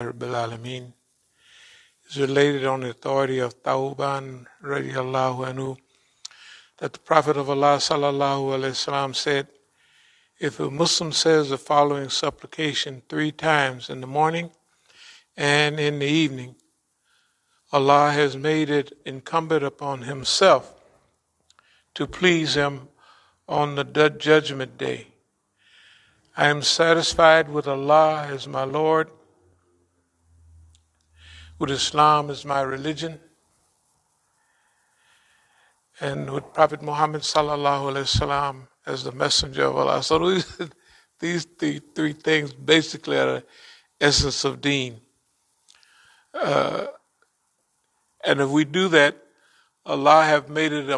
Rabbil Alameen is related on the authority of Tawban radiallahu anhu that the Prophet of Allah sallallahu alaihi wasallam said, if a Muslim says the following supplication 3 times in the morning and in the evening, Allah has made it incumbent upon himself to please him on the judgment day. I am satisfied with Allah as my Lord, with Islam as my religion, and with Prophet Muhammad sallallahu alaihi wasallam as the messenger of Allah. So these three things basically are the essence of deen. And if we do that, Allah have made it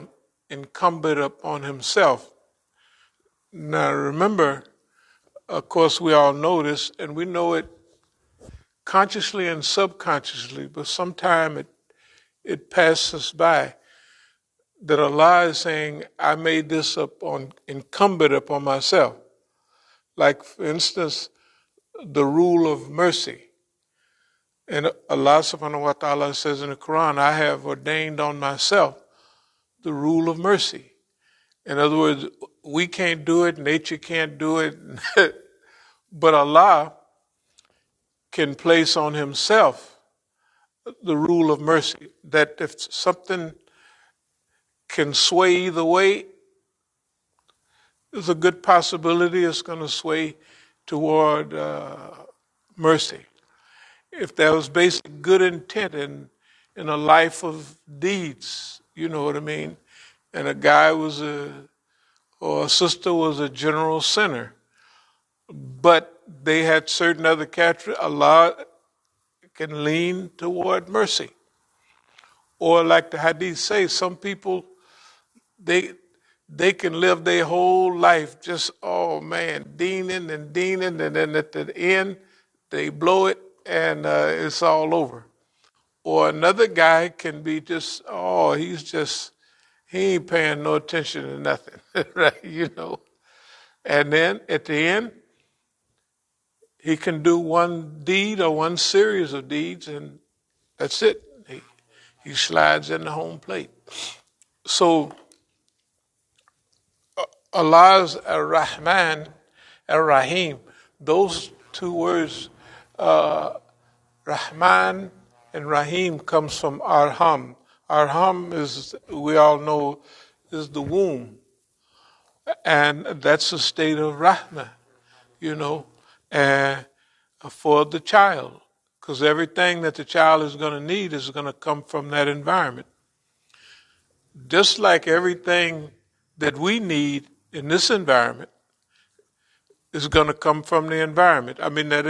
incumbent upon himself. Now remember, of course we all know this, and we know it consciously and subconsciously, but sometimes it passes by, that Allah is saying, I made this incumbent upon myself. Like, for instance, the rule of mercy. And Allah subhanahu wa ta'ala says in the Quran, I have ordained on myself the rule of mercy. In other words, we can't do it, nature can't do it, but Allah can place on himself the rule of mercy, that if something can sway either way, there's a good possibility it's going to sway toward mercy. If there was basic good intent in a life of deeds, you know what I mean, and a guy or a sister was a general sinner, but they had certain other characteristics, Allah can lean toward mercy. Or like the hadith says, some people, they can live their whole life just, oh man, deening, and then at the end, they blow it and it's all over. Or another guy can be just, he ain't paying no attention to nothing, right, you know. And then at the end, he can do one deed or one series of deeds, and that's it. He slides in the home plate. So Allah's Ar-Rahman, Ar-Rahim, those two words, Rahman and Rahim, comes from Arham. Arham is, we all know, is the womb. And that's a state of Rahmah, you know, for the child. Because everything that the child is going to need is going to come from that environment. Just like everything that we need in this environment is going to come from the environment. I mean, that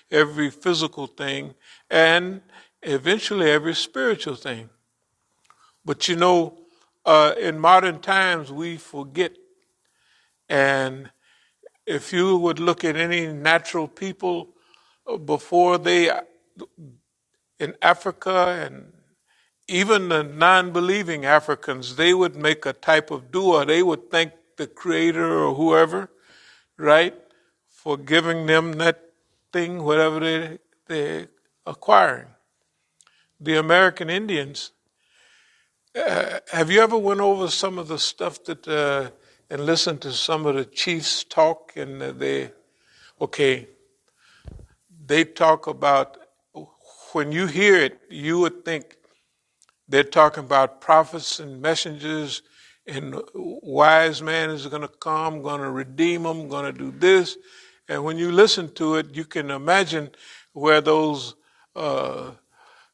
every physical thing and eventually every spiritual thing. But you know, in modern times, we forget. And if you would look at any natural people before in Africa, and even the non-believing Africans, they would make a type of dua. They would thank the Creator or whoever, right, for giving them that thing, whatever they're acquiring. The American Indians, have you ever went over some of the stuff that and listened to some of the chiefs talk? And they talk about, when you hear it, you would think they're talking about prophets and messengers, and wise man is going to come, going to redeem them, going to do this. And when you listen to it, you can imagine where those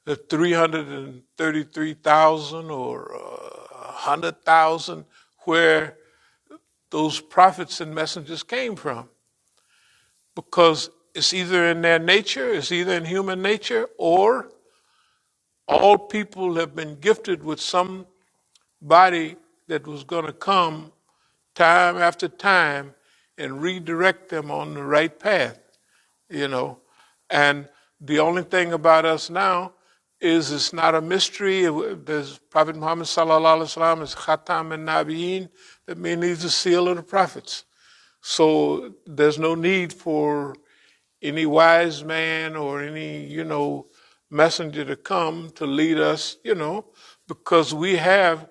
the 333,000 or 100,000, where those prophets and messengers came from. Because it's either in their nature, it's either in human nature, or all people have been gifted with somebody that was going to come time after time and redirect them on the right path, you know. And the only thing about us now is it's not a mystery. There's Prophet Muhammad sallallahu alaihi wasallam is Khatam al-Nabiyyin, that means he's the seal of the prophets. So there's no need for any wise man or any, messenger to come to lead us, because we have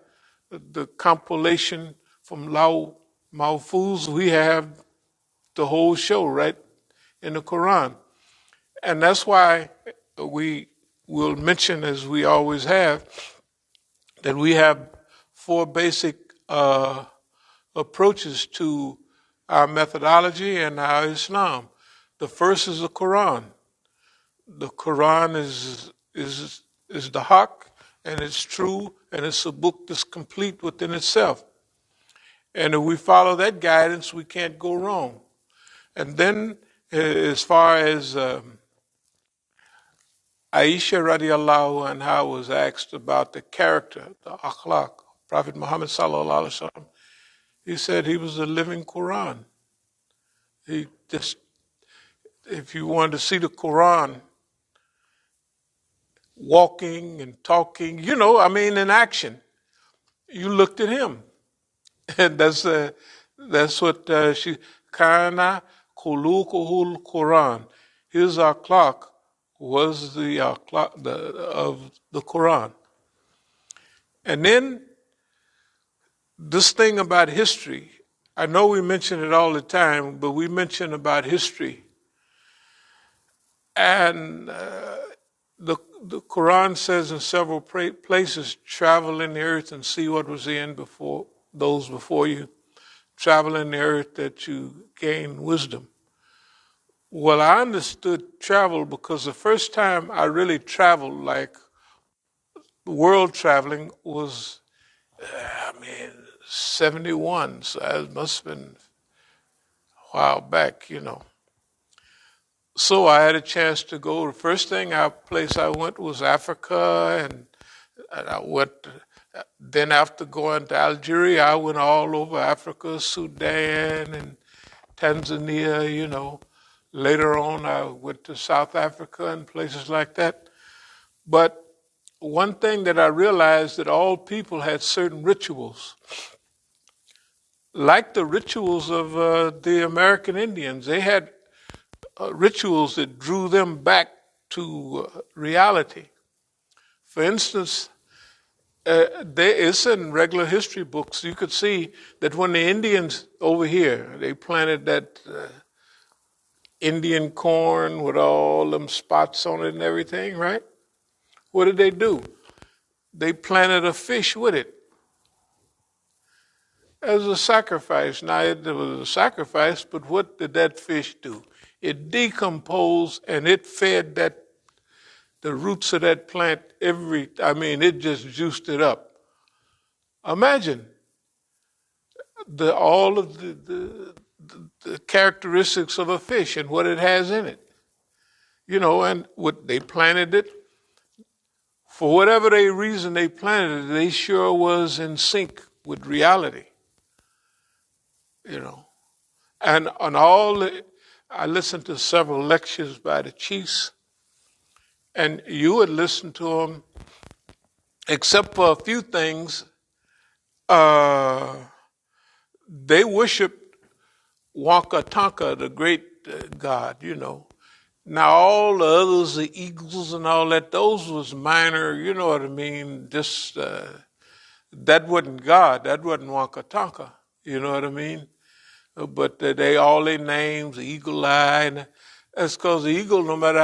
the compilation from Lao Mahfuz. We have the whole show right in the Quran. And that's why we will mention, as we always have, that we have four basic approaches to our methodology and our Islam. The first is the Quran. The Quran is the haqq, and it's true, and it's a book that's complete within itself. And if we follow that guidance, we can't go wrong. And then, as far as Aisha radiallahu anha was asked about the character, the akhlaq, Prophet Muhammad sallallahu alaihi wasallam, he said he was a living Quran. He just, if you wanted to see the Quran walking and talking, in action, you looked at him. And that's what she, kana khuluquhul Quran. His akhlaq was the akhlaq of the Quran. And then this thing about history, I know we mention it all the time, but we mention about history. And the Quran says in several places, travel in the earth and see what was in before those before you. Travel in the earth that you gain wisdom. Well, I understood travel because the first time I really traveled, like world traveling, was, 71. So it must have been a while back, So I had a chance to go. The first place I went was Africa, and I went. Then after going to Algeria, I went all over Africa, Sudan, and Tanzania. Later on, I went to South Africa and places like that. But one thing that I realized, that all people had certain rituals, like the rituals of the American Indians. They had rituals that drew them back to reality. For instance, it's in regular history books. You could see that when the Indians over here, they planted that Indian corn with all them spots on it and everything, right? What did they do? They planted a fish with it as a sacrifice. Now, it was a sacrifice, but what did that fish do? It decomposed, and it fed the roots of that plant it just juiced it up. Imagine all of the characteristics of a fish and what it has in it. And what they planted it, for whatever reason they planted it, they sure was in sync with reality. And I listened to several lectures by the chiefs, and you would listen to them, except for a few things. They worshiped Wakatanka, the great god, Now all the others, the eagles and all that, those was minor, you know what I mean? Just, that wasn't God, that wasn't Wakatanka, you know what I mean? But they all their names, the eagle eye, and that's because the eagle, no matter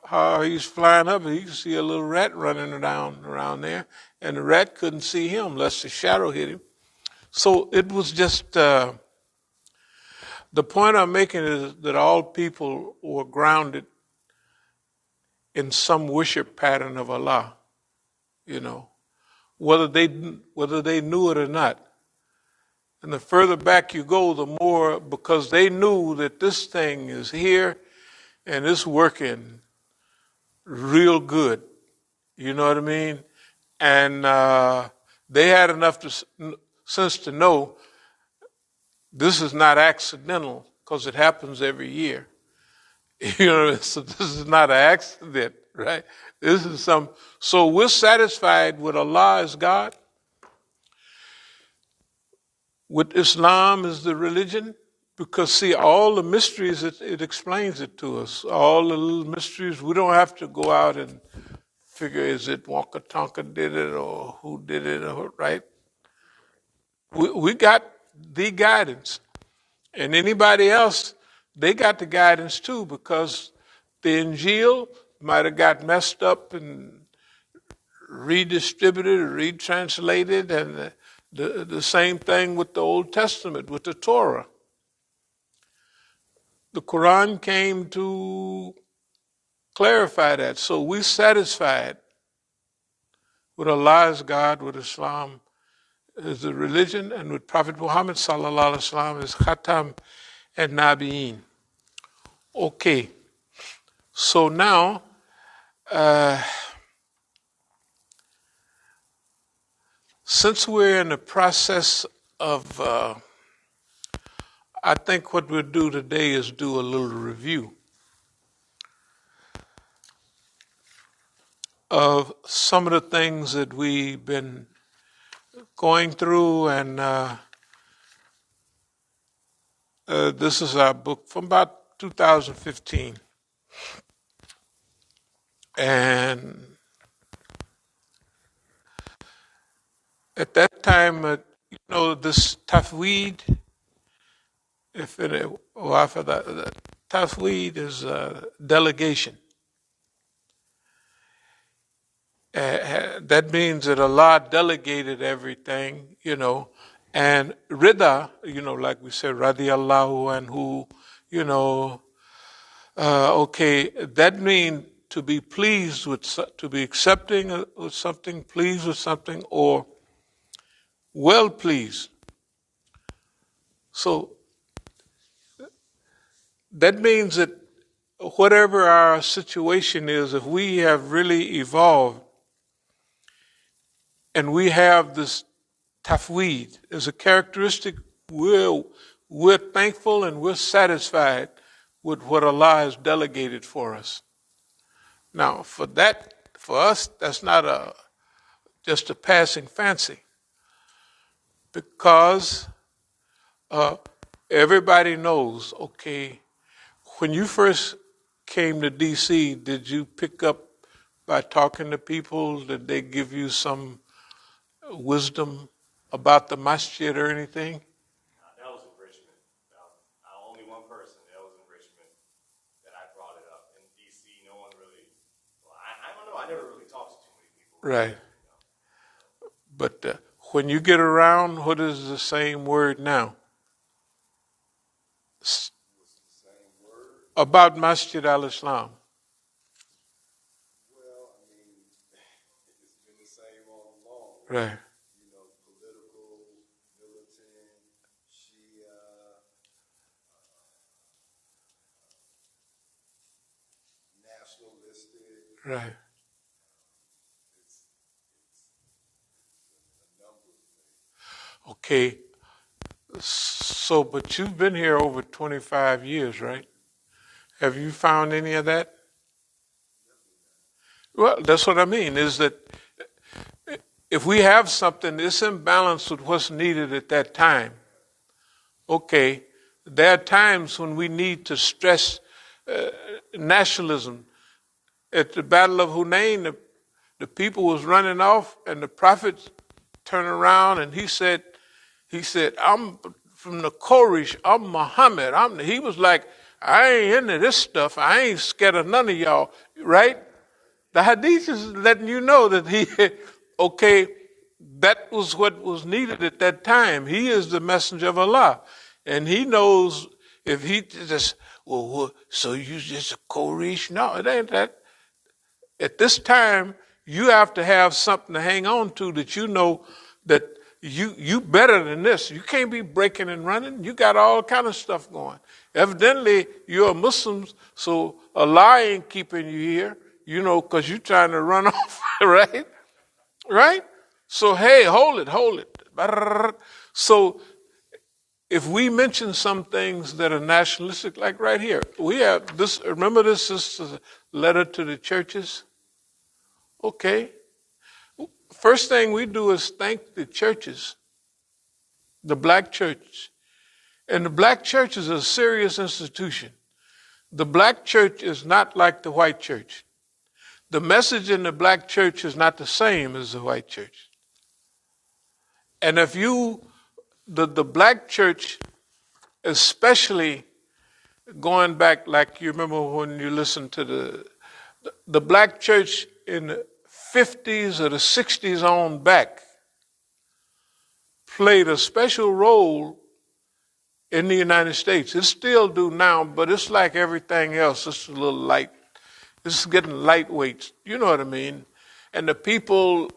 how he's flying up, he can see a little rat running around there, and the rat couldn't see him unless the shadow hit him. So it was just, the point I'm making is that all people were grounded in some worship pattern of Allah, whether they knew it or not. And the further back you go, the more, because they knew that this thing is here and it's working real good. You know what I mean? And they had enough sense to know this is not accidental, because it happens every year. So this is not an accident, right? This is so we're satisfied with Allah as God, with Islam as the religion, Because see, all the mysteries, it explains it to us. All the little mysteries, we don't have to go out and figure, is it Wonka Tonka did it or who did it, or, right? We got the guidance. And anybody else, they got the guidance too, because the Injil might have got messed up and redistributed or retranslated, and the same thing with the Old Testament, with the Torah. The Quran came to clarify that. So we're satisfied with Allah as God, with Islam as the religion, and with Prophet Muhammad sallallahu alaihi wasallam as Khatam and Nabiyin. Okay, so now since we're in the process of, I think what we'll do today is do a little review of some of the things that we've been going through, and this is our book from about 2015. And at that time, this tafweed, the tafweed is delegation. That means that Allah delegated everything, and rida, like we said, radiyallahu anhu, okay, that means to be pleased with, to be accepting of something, pleased with something, or well pleased. So that means that whatever our situation is, if we have really evolved and we have this tafweed as a characteristic, we're thankful and we're satisfied with what Allah has delegated for us. Now, for us, that's not just a passing fancy, because everybody knows, okay, when you first came to D.C., did you pick up by talking to people? Did they give you some wisdom about the masjid or anything? That was in Richmond. Only one person. That was in Richmond that I brought it up. In D.C., no one really. Well, I don't know. I never really talked to too many people. Right. But when you get around, what is the same word now? What's the same word? About Masjid al-Islam. Well, I mean, it's been the same all along. Right. Political, militant, Shia, nationalistic. Right. It's a number of things. Okay. So, but you've been here over 25 years, right? Have you found any of that? Well, that's what I mean, is that if we have something that's in balance with what's needed at that time, okay, there are times when we need to stress nationalism. At the Battle of Hunain, the people was running off, and the prophet turned around and he said, I'm from the Quraysh, I'm Muhammad. He was like, I ain't into this stuff. I ain't scared of none of y'all, right? The hadith is letting you know that okay, that was what was needed at that time. He is the messenger of Allah. And he knows if he just, so you just a Quraysh? No, it ain't that. At this time, you have to have something to hang on to that you know that you better than this. You can't be breaking and running. You got all kind of stuff going. Evidently, you're Muslims, so Allah ain't keeping you here, because you're trying to run off, right? Right? So, hey, hold it. So, if we mention some things that are nationalistic, like right here, we have this, remember this is a letter to the churches? Okay. First thing we do is thank the churches, the black church, And the black church is a serious institution. The black church is not like the white church. The message in the black church is not the same as the white church. And if the black church, especially going back, like you remember when you listened to the black church in the 50s or the 60s on back, played a special role in the United States. It still do now, but it's like everything else. It's a little light. It's getting lightweight. You know what I mean? And the people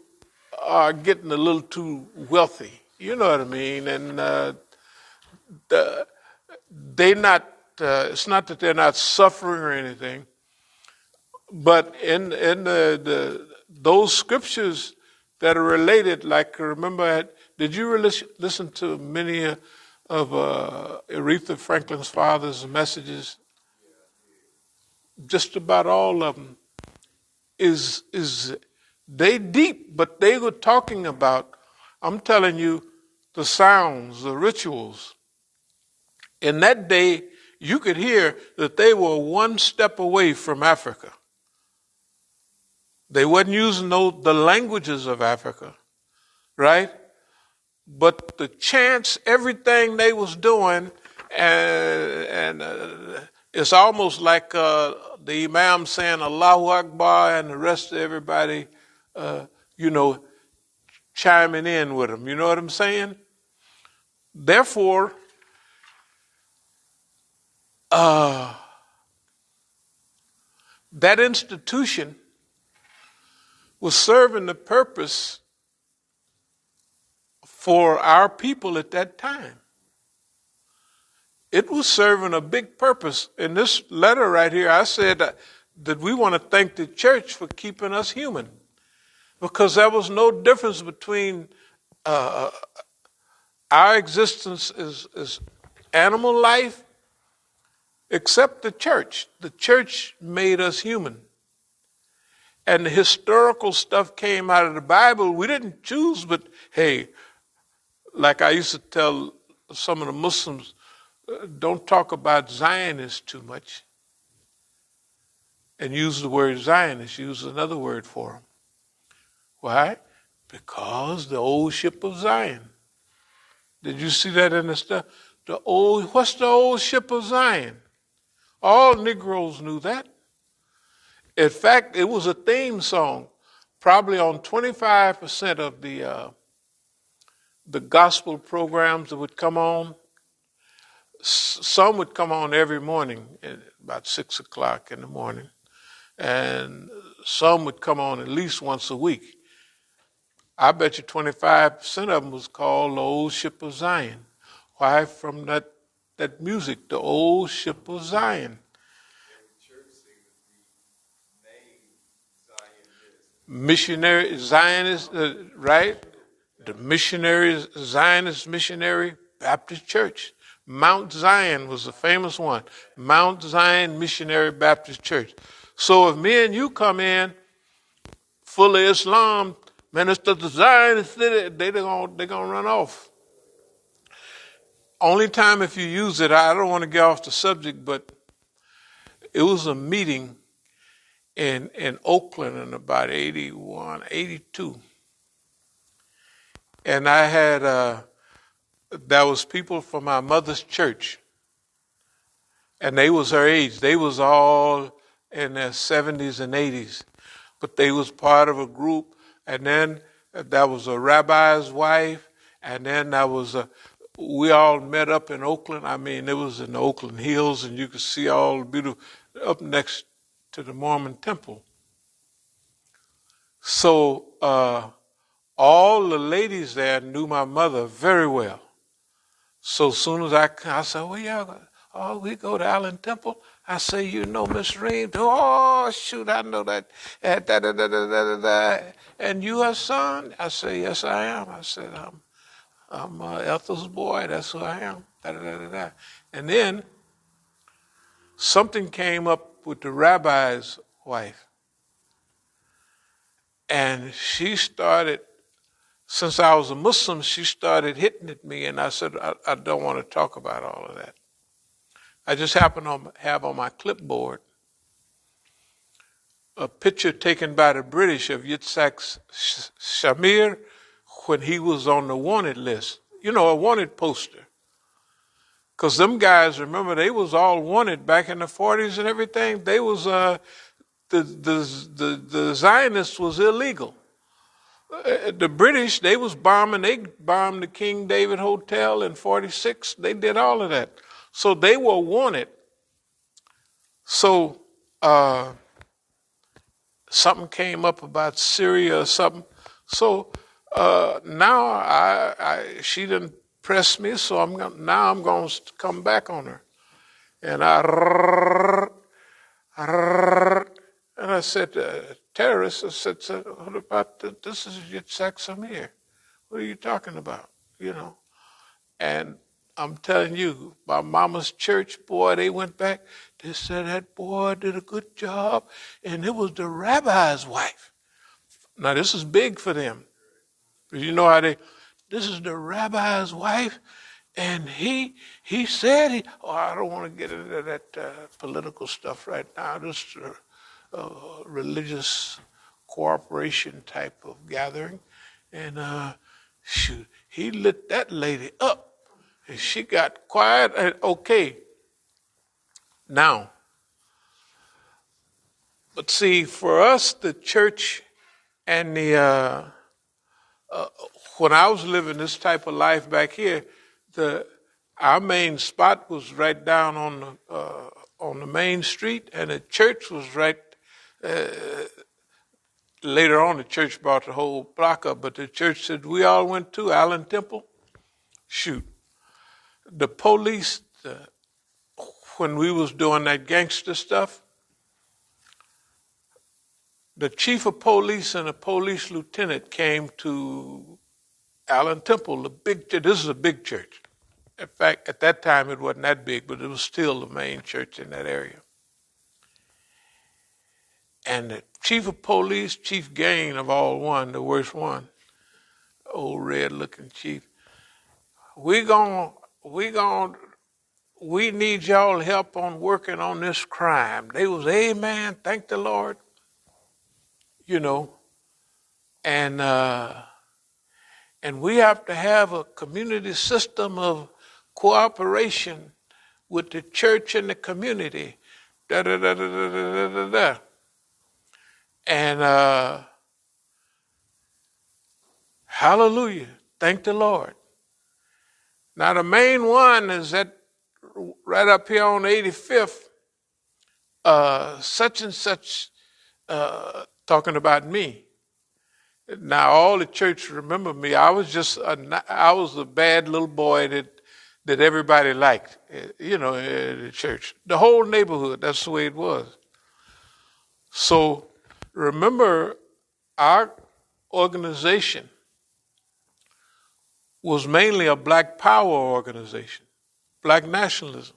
are getting a little too wealthy. You know what I mean? And they not. It's not that they're not suffering or anything, but in those scriptures that are related, like remember, did you listen to many of Aretha Franklin's father's messages? Just about all of them is they deep, but they were talking about, I'm telling you, the sounds, the rituals. In that day, you could hear that they were one step away from Africa. They wasn't using the languages of Africa, right? But the chants, everything they was doing, and it's almost like the Imam saying Allahu Akbar and the rest of everybody, chiming in with them. You know what I'm saying? Therefore, that institution was serving the purpose for our people at that time. It was serving a big purpose. In this letter right here, I said that we want to thank the church for keeping us human, because there was no difference between our existence as animal life except the church. The church made us human. And the historical stuff came out of the Bible. We didn't choose, but hey, like I used to tell some of the Muslims, don't talk about Zionists too much. And use the word Zionist, use another word for them. Why? Because the old ship of Zion. Did you see that in the stuff? What's the old ship of Zion? All Negroes knew that. In fact, it was a theme song, probably on 25% of the gospel programs that would come on. Some would come on every morning at about 6 o'clock in the morning, and some would come on at least once a week. I bet you 25% of them was called the Old Ship of Zion. Why? From that music, the Old Ship of Zion. Missionary Zionist, right? The missionary Zionist missionary Baptist Church. Mount Zion was the famous one. Mount Zion Missionary Baptist Church. So if me and you come in full of Islam, minister to Zionist, they're gonna run off. Only time if you use it, I don't want to get off the subject, but it was a meeting in Oakland in about 81, 82. And I had, there was people from my mother's church, and they was her age. They was all in their 70s and 80s, but they was part of a group. And then there was a rabbi's wife, and then we all met up in Oakland. I mean, it was in the Oakland Hills, and you could see all the beautiful, up next to the Mormon temple. So all the ladies there knew my mother very well. So as soon as I said, well, yeah, we go to Allen Temple. I say, you know Miss Reed? Oh, shoot, I know that. And you her son? I say, yes, I am. I said, I'm Ethel's boy. That's who I am. And then something came up with the rabbi's wife. And she started since I was a Muslim, she started hitting at me, and I said, I don't want to talk about all of that. I just happen to have on my clipboard a picture taken by the British of Yitzhak Shamir when he was on the wanted list. You know, a wanted poster. Because them guys, remember, they was all wanted back in the 40s and everything. They was, the Zionists was illegal. The British, they was bombing. They bombed the King David Hotel in 46. They did all of that. So they were wanted. So something came up about Syria or something. So now she didn't press me. So now I'm going to come back on her. And I said, terrorists. I said, what about this? Is Yitzhak Samir? What are you talking about? You know. And I'm telling you, my mama's church, boy, they went back. They said that boy did a good job, and it was the rabbi's wife. Now this is big for them, because you know how this is the rabbi's wife, and he said I don't want to get into that political stuff right now. This religious cooperation type of gathering, and shoot, he lit that lady up. And she got quiet and okay. Now, but see, for us, the church and when I was living this type of life back here, our main spot was right down on the main street, and the church was right. Later on, the church brought the whole block up, but the church that we all went to, Allen Temple, shoot, the police. When we was doing that gangster stuff, the chief of police and a police lieutenant came to Allen Temple, the big church. This is a big church. In fact, at that time it wasn't that big, but it was still the main church in that area. And the chief of police, Chief Gain of all one, the worst one, old red-looking chief, we need y'all help on working on this crime. They was, amen, thank the Lord. You know, and we have to have a community system of cooperation with the church and the community. Da da da da da da da da. And hallelujah, thank the Lord. Now the main one is that right up here on 85th, such and such, talking about me. Now all the church remember me. I was a bad little boy that everybody liked, you know, in the church. The whole neighborhood, that's the way it was. So remember, our organization was mainly a black power organization, black nationalism.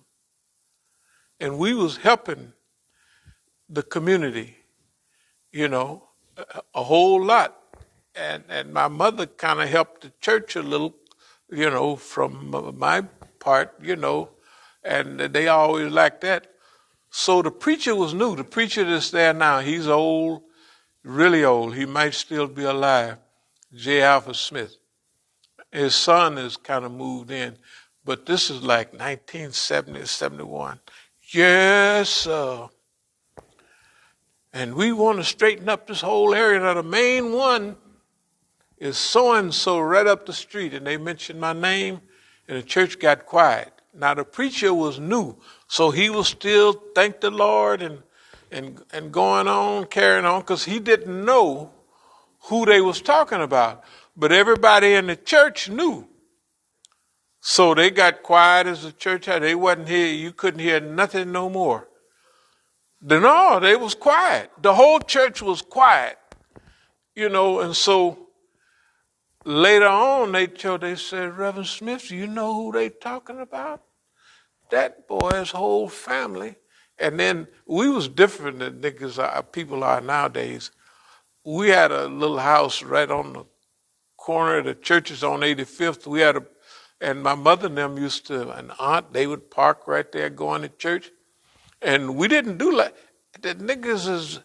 And we was helping the community, you know, a whole lot. And my mother kind of helped the church a little, you know, from my part, you know, and they always liked that. So the preacher was new. The preacher that's there now, he's old, really old. He might still be alive, J. Alpha Smith. His son has kind of moved in, but this is like 1970, 71. Yes, sir. And we want to straighten up this whole area. Now the main one is so-and-so right up the street, and they mentioned my name, and the church got quiet. Now the preacher was new, so he was still, thank the Lord, and going on, carrying on, because he didn't know who they was talking about. But everybody in the church knew. So they got quiet as the church had. They wasn't here. You couldn't hear nothing no more. No, they was quiet. The whole church was quiet, you know, and so later on, they said, Reverend Smith, do you know who they talking about? That boy's whole family. And then we was different than people are nowadays. We had a little house right on the corner of the churches on 85th. And my mother and them used to, an aunt, they would park right there going to church. And we didn't do like, the niggas is,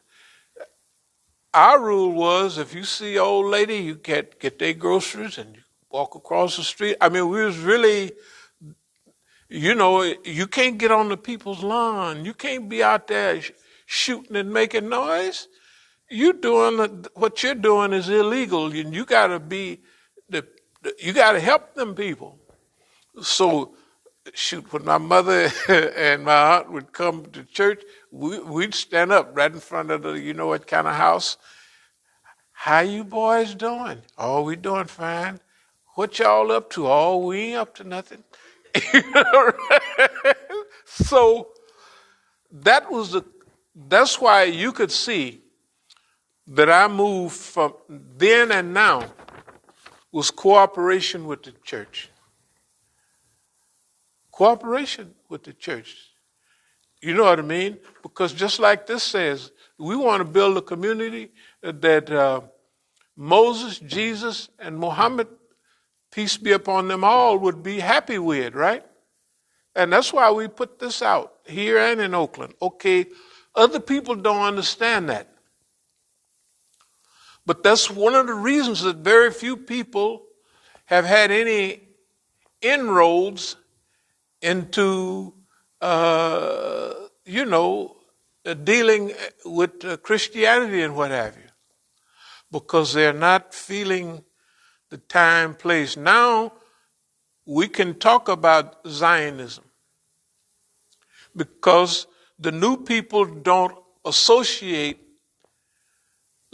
our rule was if you see an old lady, you get their groceries and you walk across the street. I mean, we was really, you can't get on the people's lawn. You can't be out there shooting and making noise. What you're doing is illegal, and you got to you got to help them people. So, shoot, when my mother and my aunt would come to church, we'd stand up right in front of the, what kind of house. How you boys doing? Oh, we doing fine. What y'all up to? Oh, we ain't up to nothing. So that's why you could see that I moved from then and now was cooperation with the church. Cooperation with the church. You know what I mean? Because just like this says, we want to build a community that Moses, Jesus, and Muhammad, peace be upon them all, would be happy with, right? And that's why we put this out here and in Oakland. Okay, other people don't understand that. But that's one of the reasons that very few people have had any inroads into, dealing with Christianity and what have you, because they're not feeling the time, place. Now we can talk about Zionism because the new people don't associate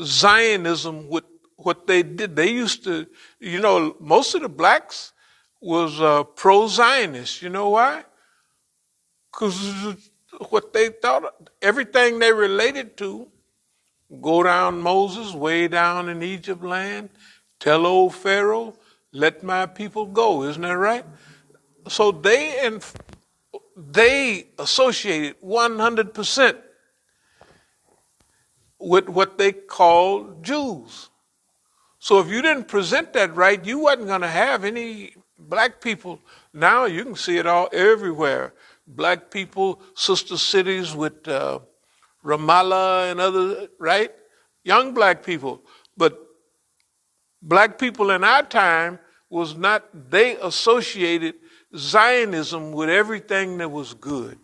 Zionism with what they did. They used to, most of the blacks was pro-Zionist. You know why? Because what they thought, everything they related to, go down Moses, way down in Egypt land, tell old Pharaoh, let my people go. Isn't that right? So they associated 100% with what they called Jews. So if you didn't present that right, you wasn't going to have any black people. Now you can see it all everywhere. Black people, sister cities with Ramallah and other, right? Young black people. But black people in our time was not, they associated Zionism with everything that was good.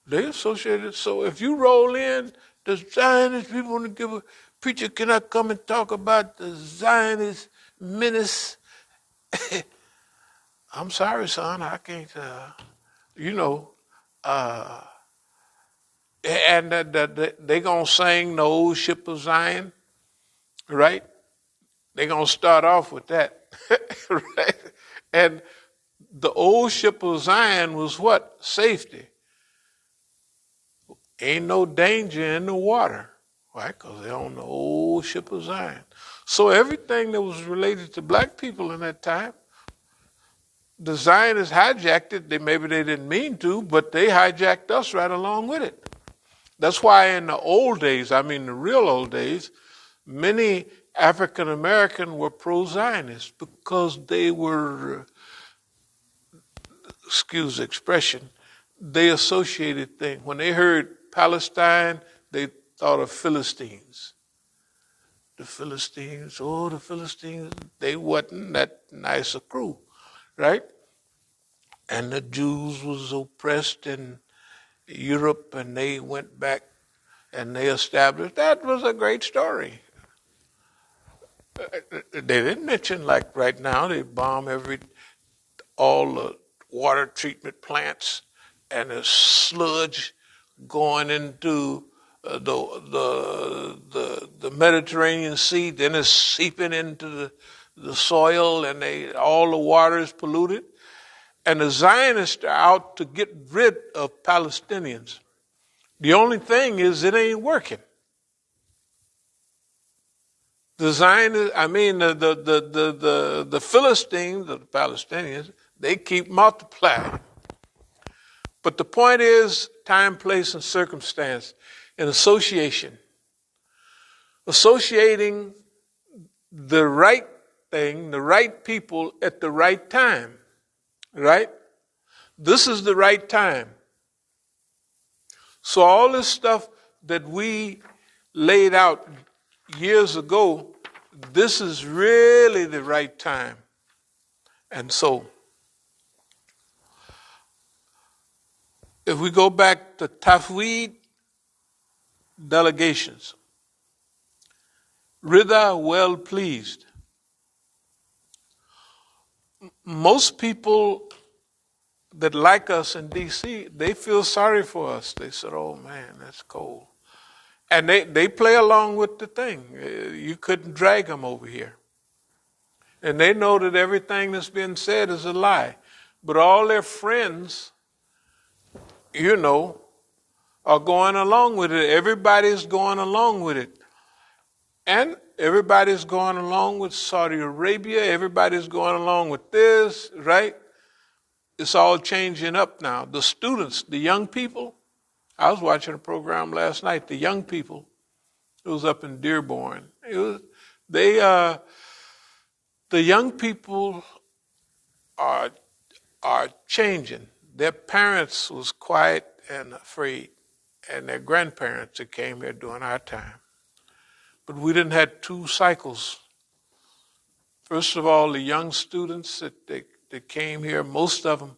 They associated, so if you roll in, the Zionist people want to give a preacher cannot come and talk about the Zionist menace. I'm sorry, son, I can't, and they going to sing the old ship of Zion, right? They going to start off with that, right? And the old ship of Zion was what? Safety. Ain't no danger in the water, right? Because they're on the old ship of Zion. So everything that was related to black people in that time, the Zionists hijacked it. Maybe they didn't mean to, but they hijacked us right along with it. That's why in the old days, I mean the real old days, many African Americans were pro-Zionist because they were, excuse the expression, they associated things. When they heard Palestine, they thought of Philistines. The Philistines, they wasn't that nice a crew, right? And the Jews was oppressed in Europe, and they went back and they established. That was a great story. They didn't mention like right now they bomb all the water treatment plants and the sludge going into the Mediterranean Sea, then it's seeping into the soil, and all the water is polluted. And the Zionists are out to get rid of Palestinians. The only thing is it ain't working. The Zionists, the Philistines, the Palestinians, they keep multiplying. But the point is time, place, and circumstance, and association. Associating the right thing, the right people at the right time, right? This is the right time. So all this stuff that we laid out years ago, this is really the right time. And so, if we go back to Tafweed delegations, Rida, well pleased. Most people that like us in D.C., they feel sorry for us. They said, oh man, that's cold. And they play along with the thing. You couldn't drag them over here. And they know that everything that's been said is a lie. But all their friends, are going along with it. Everybody's going along with it. And everybody's going along with Saudi Arabia. Everybody's going along with this, right? It's all changing up now. The students, the young people, I was watching a program last night, the young people, it was up in Dearborn. The young people are changing. Their parents was quiet and afraid, and their grandparents that came here during our time. But we didn't have 2 cycles. First of all, the young students that came here, most of them,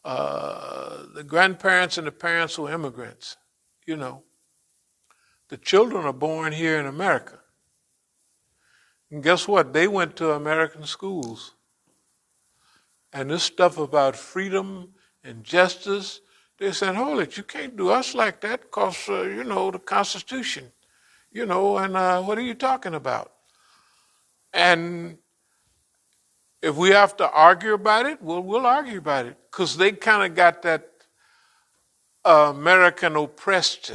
the grandparents and the parents were immigrants. The children are born here in America. And guess what? They went to American schools. And this stuff about freedom and justice, they said, hold it, you can't do us like that because, the Constitution, and what are you talking about? And if we have to argue about it, we'll argue about it because they kind of got that American oppressed,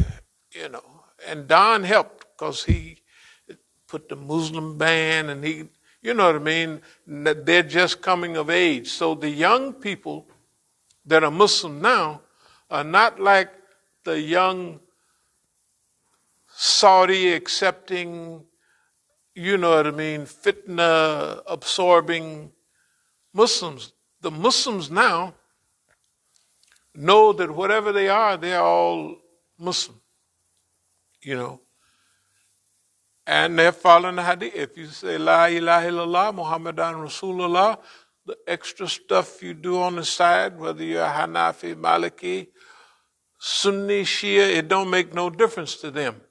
And Don helped because he put the Muslim ban and he, what I mean? They're just coming of age. So the young people that are Muslim now are not like the young Saudi accepting, fitna absorbing Muslims. The Muslims now know that whatever they are, they're all Muslim, And they're following the hadith. If you say La ilaha illallah, Muhammadan Rasulullah, the extra stuff you do on the side, whether you're Hanafi, Maliki, Sunni, Shia, it don't make no difference to them.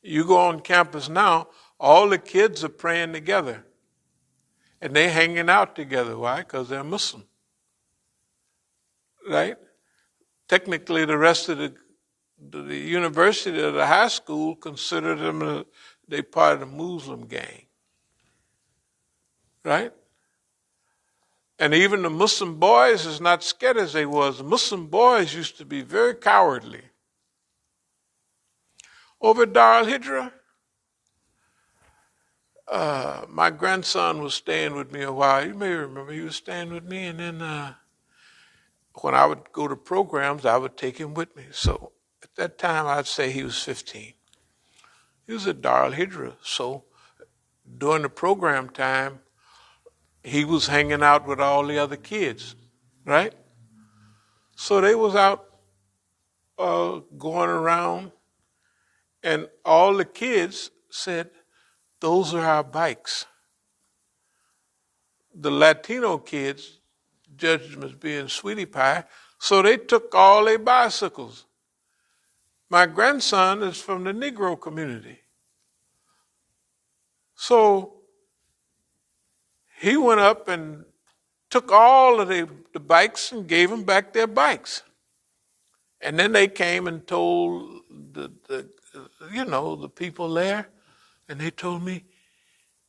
You go on campus now, all the kids are praying together. And they're hanging out together. Why? Because they're Muslim. Right? Technically, the rest of the university or the high school consider them they part of the Muslim gang. Right? And even the Muslim boys is not scared as they was. The Muslim boys used to be very cowardly. Over at Dar al-Hijra, my grandson was staying with me a while. You may remember he was staying with me, and then when I would go to programs, I would take him with me. So at that time, I'd say he was 15. He was at Dar al-Hijra. So during the program time, he was hanging out with all the other kids, right? So they was out going around, and all the kids said, those are our bikes. The Latino kids judged them as being sweetie pie, so they took all their bicycles. My grandson is from the Negro community. So he went up and took all of the bikes and gave them back their bikes. And then they came and told the people there, and they told me,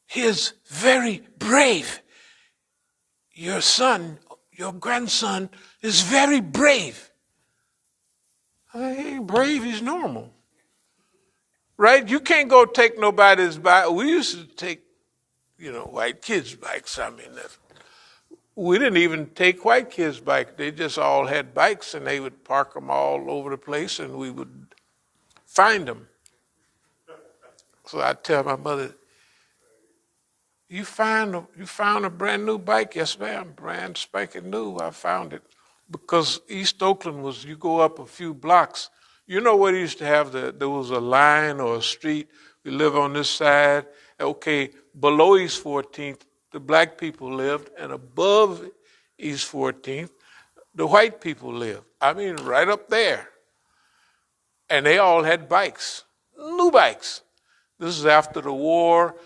he is very brave. Your son, your grandson is very brave. He ain't brave, he's normal. Right? You can't go take nobody's bike. We used to take, white kids' bikes. I mean, we didn't even take white kids' bikes. They just all had bikes, and they would park them all over the place, and we would find them. So I tell my mother, You found a brand new bike? Yes, ma'am. Brand spanking new. I found it. Because East Oakland was, you go up a few blocks. You know what used to have there was a line or a street. We live on this side. Okay, below East 14th, the black people lived, and above East 14th, the white people lived. I mean, right up there. And they all had bikes, new bikes. This is after the war,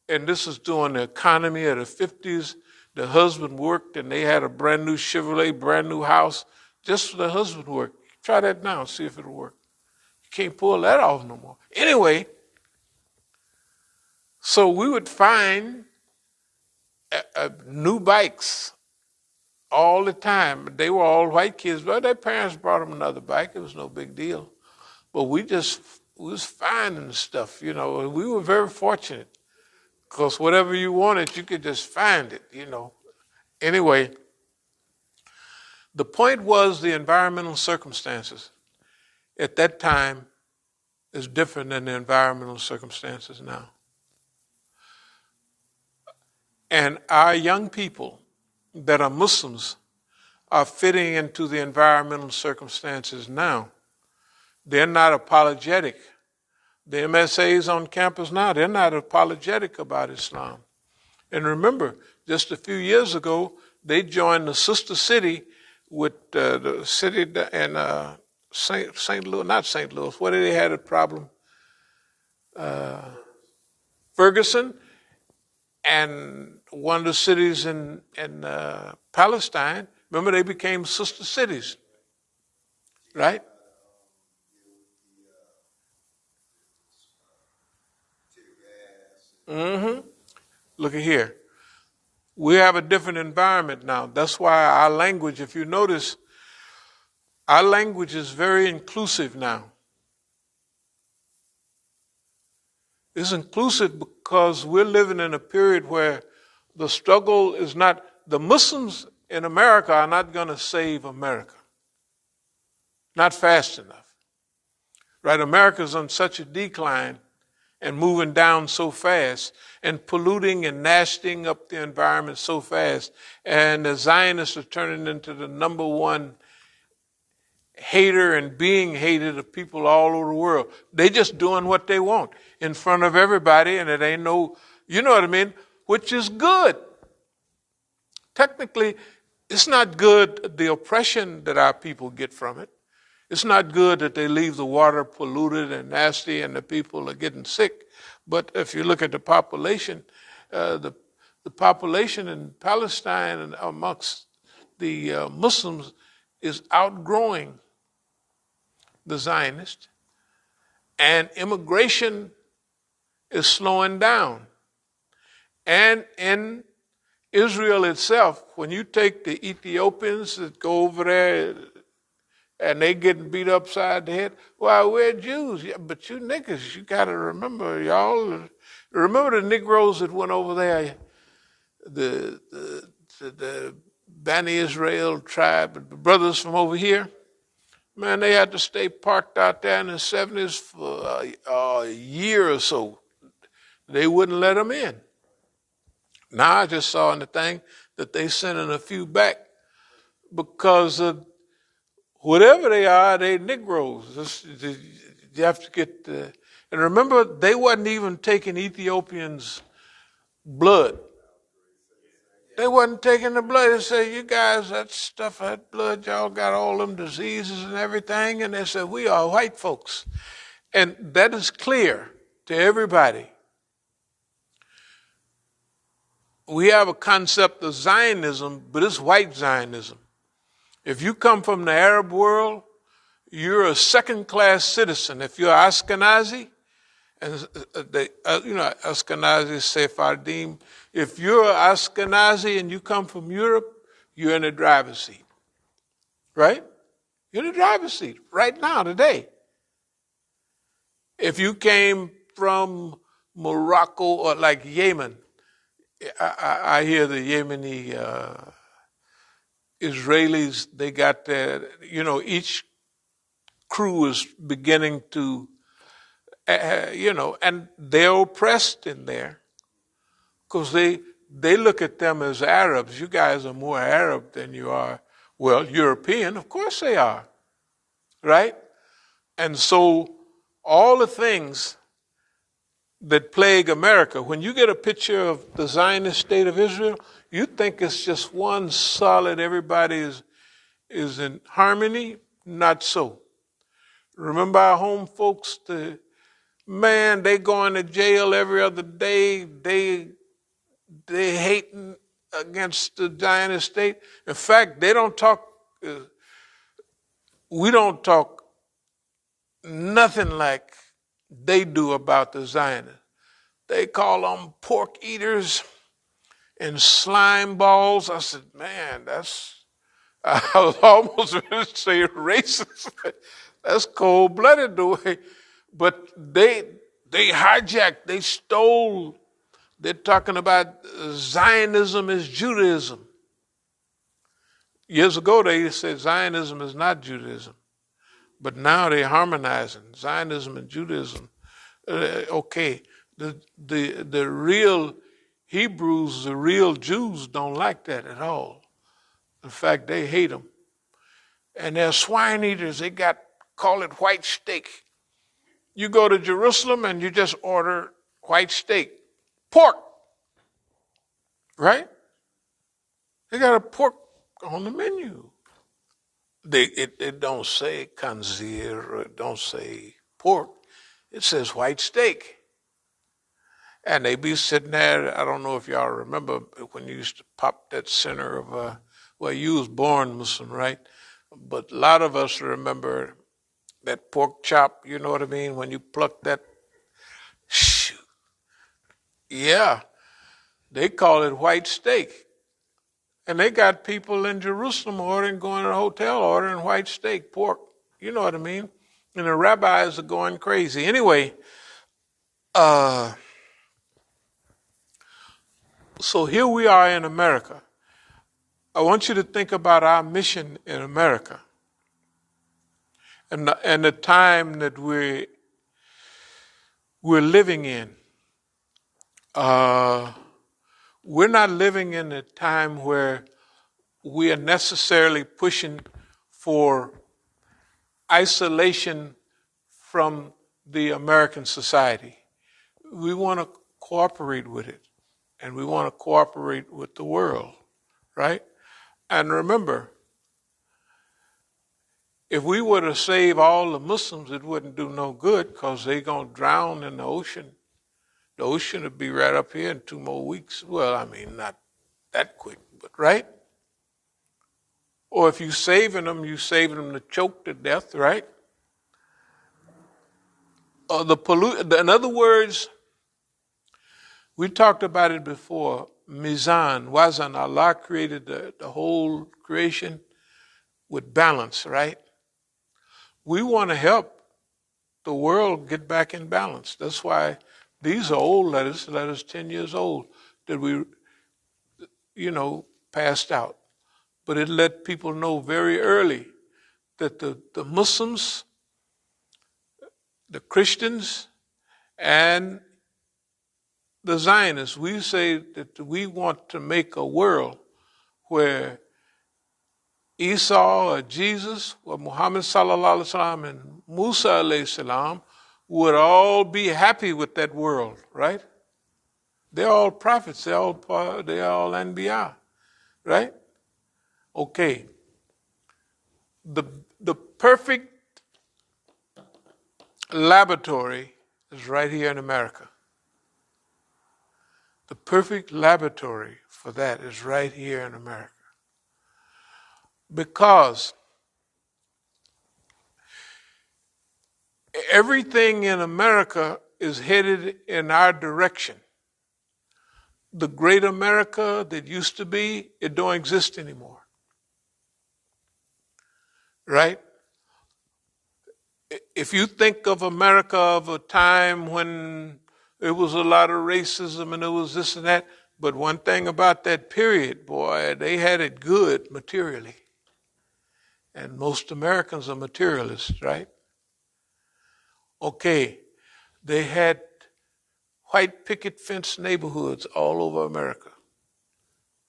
and this is during the economy of the 50s. The husband worked, and they had a brand new Chevrolet, brand new house, just for the husband work. Try that now and see if it'll work. You can't pull that off no more. Anyway, so we would find new bikes all the time. They were all white kids, but their parents brought them another bike. It was no big deal. But we was finding stuff, you know. We were very fortunate because whatever you wanted, you could just find it, you know. Anyway, the point was the environmental circumstances at that time is different than the environmental circumstances now. And our young people that are Muslims are fitting into the environmental circumstances now. They're not apologetic. The MSAs on campus now, they're not apologetic about Islam. And remember, just a few years ago, they joined the sister city with the city in St. Louis, not St. Louis, where they had a problem? Ferguson, and one of the cities in Palestine. Remember, they became sister cities, right? Mm-hmm. Look at here. We have a different environment now. That's why our language, if you notice, our language is very inclusive now. It's inclusive because we're living in a period where the struggle is not, the Muslims in America are not going to save America. Not fast enough. Right? America's on such a decline and moving down so fast and polluting and nastying up the environment so fast. And the Zionists are turning into the number one hater and being hated of people all over the world. They just doing what they want in front of everybody, and it ain't no, you know what I mean, which is good. Technically, it's not good, the oppression that our people get from it. It's not good that they leave the water polluted and nasty and the people are getting sick. But if you look at the population, the population in Palestine and amongst the Muslims is outgrowing the Zionists, and immigration is slowing down. And in Israel itself, when you take the Ethiopians that go over there and they getting beat upside the head, well, we're Jews. Yeah, but you niggas, you got to remember, y'all. Remember the Negroes that went over there, the Bani Israel tribe, the brothers from over here? Man, they had to stay parked out there in the 70s for a year or so. They wouldn't let them in. Now I just saw in the thing that they sending a few back because whatever they are, they Negroes. You have to get and remember, they wasn't even taking Ethiopians' blood. They wasn't taking the blood. They said, you guys, that stuff, that blood, y'all got all them diseases and everything. And they said, we are white folks. And that is clear to everybody. We have a concept of Zionism, but it's white Zionism. If you come from the Arab world, you're a second-class citizen. If you're Ashkenazi, and Ashkenazi, Sephardim, if you're Ashkenazi and you come from Europe, you're in the driver's seat. Right? You're in the driver's seat right now, today. If you came from Morocco or like Yemen, I hear the Yemeni Israelis, they got their, each crew is beginning to, and they're oppressed in there. because they look at them as Arabs. You guys are more Arab than you are, well, European. Of course they are, right? And so all the things that plague America, when you get a picture of the Zionist state of Israel, you think it's just one solid, everybody is in harmony. Not so. Remember our home folks, man, they going to jail every other day. They hating against the Zionist state. In fact, they don't talk, we don't talk nothing like they do about the Zionists. They call them pork eaters and slime balls. I said, man, I was almost ready to say racist. That's cold-blooded the way. But they hijacked, they stole. They're talking about Zionism is Judaism. Years ago, they said Zionism is not Judaism. But now they're harmonizing Zionism and Judaism. Okay, the real Hebrews, the real Jews don't like that at all. In fact, they hate them. And they're swine eaters. They call it white steak. You go to Jerusalem and you just order white steak. Pork, right? They got a pork on the menu. It don't say khanzir, or it don't say pork. It says white steak. And they be sitting there. I don't know if y'all remember when you used to pop that center of, well, you was born Muslim, right? But a lot of us remember that pork chop, you know what I mean? When you pluck that, shoot. Yeah, they call it white steak. And they got people in Jerusalem going to a hotel ordering white steak, pork. You know what I mean? And the rabbis are going crazy. Anyway, so here we are in America. I want you to think about our mission in America and the time that we're living in. We're not living in a time where we are necessarily pushing for isolation from the American society. We want to cooperate with it, and we want to cooperate with the world, right? And remember, if we were to save all the Muslims, it wouldn't do no good because they're going to drown in the ocean. The ocean would be right up here in 2 more weeks. Well, I mean, not that quick, but right? Or if you're saving them to choke to death, right? In other words, we talked about it before, mizan, wazan. Allah created the whole creation with balance, right? We want to help the world get back in balance. That's why these are old letters 10 years old, that we, passed out. But it let people know very early that the Muslims, the Christians, and the Zionists, we say that we want to make a world where Esau or Jesus or Muhammad sallallahu alaihi wasallam and Musa alayhi salam would all be happy with that world, right? They're all prophets. They're all Anbiya, right? Okay. The perfect laboratory is right here in America. The perfect laboratory for that is right here in America. Because everything in America is headed in our direction. The great America that used to be, it don't exist anymore. Right? If you think of America of a time when it was a lot of racism and it was this and that, but one thing about that period, boy, they had it good materially. And most Americans are materialists, right? Okay, they had white picket fence neighborhoods all over America.